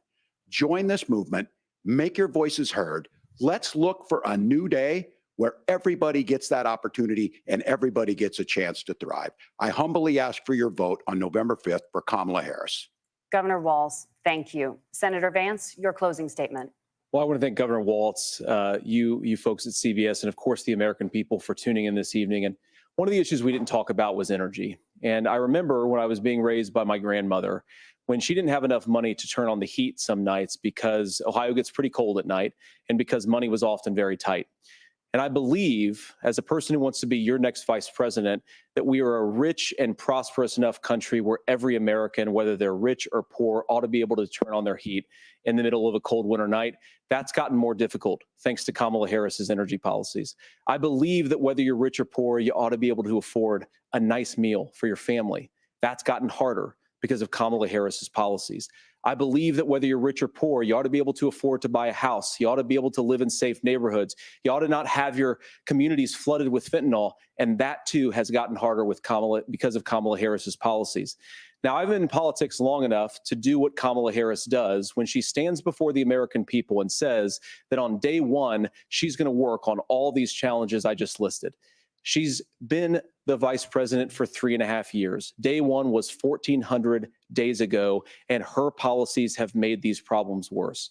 join this movement, make your voices heard. Let's look for a new day where everybody gets that opportunity and everybody gets a chance to thrive. I humbly ask for your vote on November 5th for Kamala Harris. Governor Walz, thank you. Senator Vance, your closing statement. Well, I want to thank Governor Walz, you folks at CBS, and of course the American people for tuning in this evening. And one of the issues we didn't talk about was energy. And I remember when I was being raised by my grandmother, when she didn't have enough money to turn on the heat some nights because Ohio gets pretty cold at night and because money was often very tight. And I believe, as a person who wants to be your next vice president, that we are a rich and prosperous enough country where every American, whether they're rich or poor, ought to be able to turn on their heat in the middle of a cold winter night. That's gotten more difficult thanks to Kamala Harris's energy policies. I believe that whether you're rich or poor, you ought to be able to afford a nice meal for your family. That's gotten harder because of Kamala Harris's policies. I believe that whether you're rich or poor, you ought to be able to afford to buy a house. You ought to be able to live in safe neighborhoods. You ought to not have your communities flooded with fentanyl. And that too has gotten harder with Kamala because of Kamala Harris's policies. Now, I've been in politics long enough to do what Kamala Harris does when she stands before the American people and says that on day one, she's going to work on all these challenges I just listed. She's been the vice president for 3.5 years. Day one was 1,400 days ago, and her policies have made these problems worse.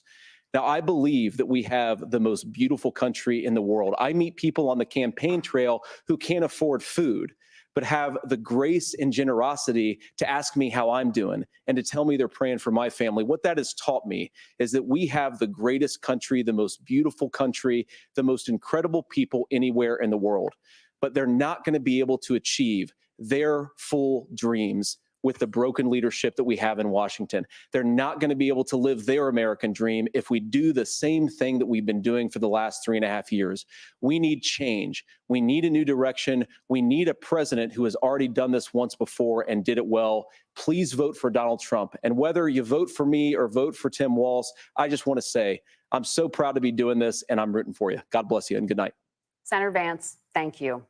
Now, I believe that we have the most beautiful country in the world. I meet people on the campaign trail who can't afford food, but have the grace and generosity to ask me how I'm doing and to tell me they're praying for my family. What that has taught me is that we have the greatest country, the most beautiful country, the most incredible people anywhere in the world. But they're not going to be able to achieve their full dreams with the broken leadership that we have in Washington. They're not going to be able to live their American dream if we do the same thing that we've been doing for the last 3.5 years. We need change. We need a new direction. We need a president who has already done this once before and did it well. Please vote for Donald Trump. And whether you vote for me or vote for Tim Walz, I just want to say I'm so proud to be doing this, and I'm rooting for you. God bless you, and good night. Senator Vance, thank you.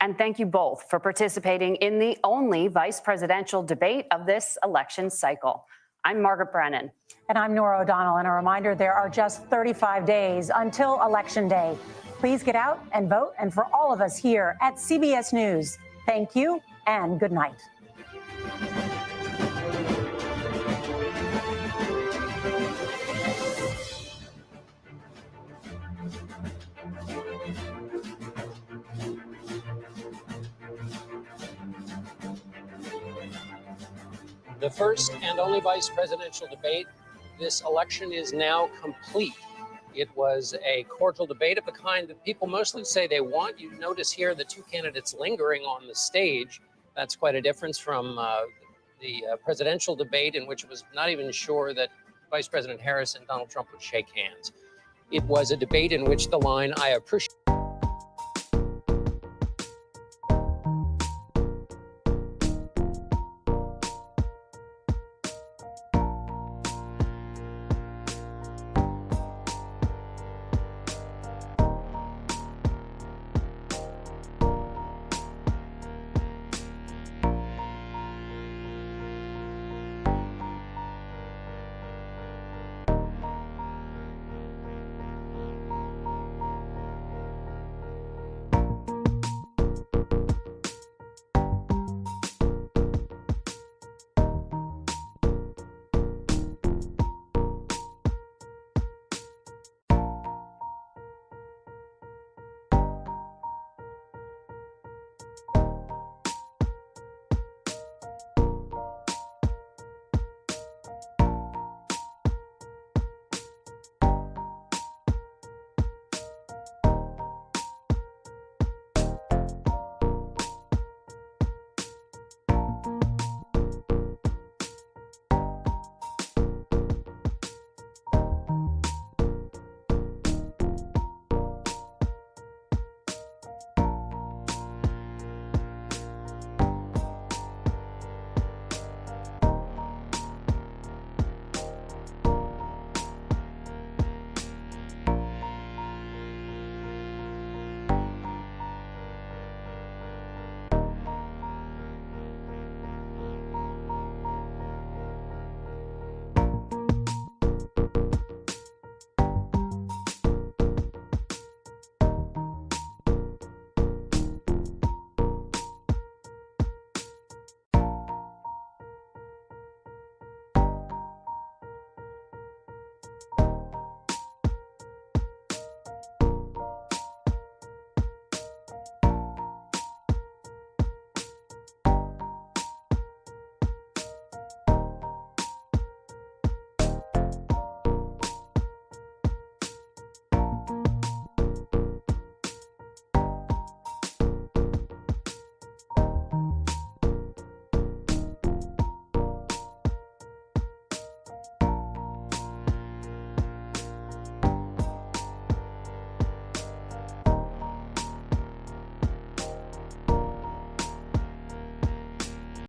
And thank you both for participating in the only vice presidential debate of this election cycle. I'm Margaret Brennan. And I'm Norah O'Donnell. And a reminder, there are just 35 days until Election Day. Please get out and vote. And for all of us here at CBS News, thank you and good night. The first and only vice presidential debate. This election is now complete. It was a cordial debate of the kind that people mostly say they want. You notice here the two candidates lingering on the stage. That's quite a difference from the presidential debate in which it was not even sure that Vice President Harris and Donald Trump would shake hands. It was a debate in which the line, "I appreciate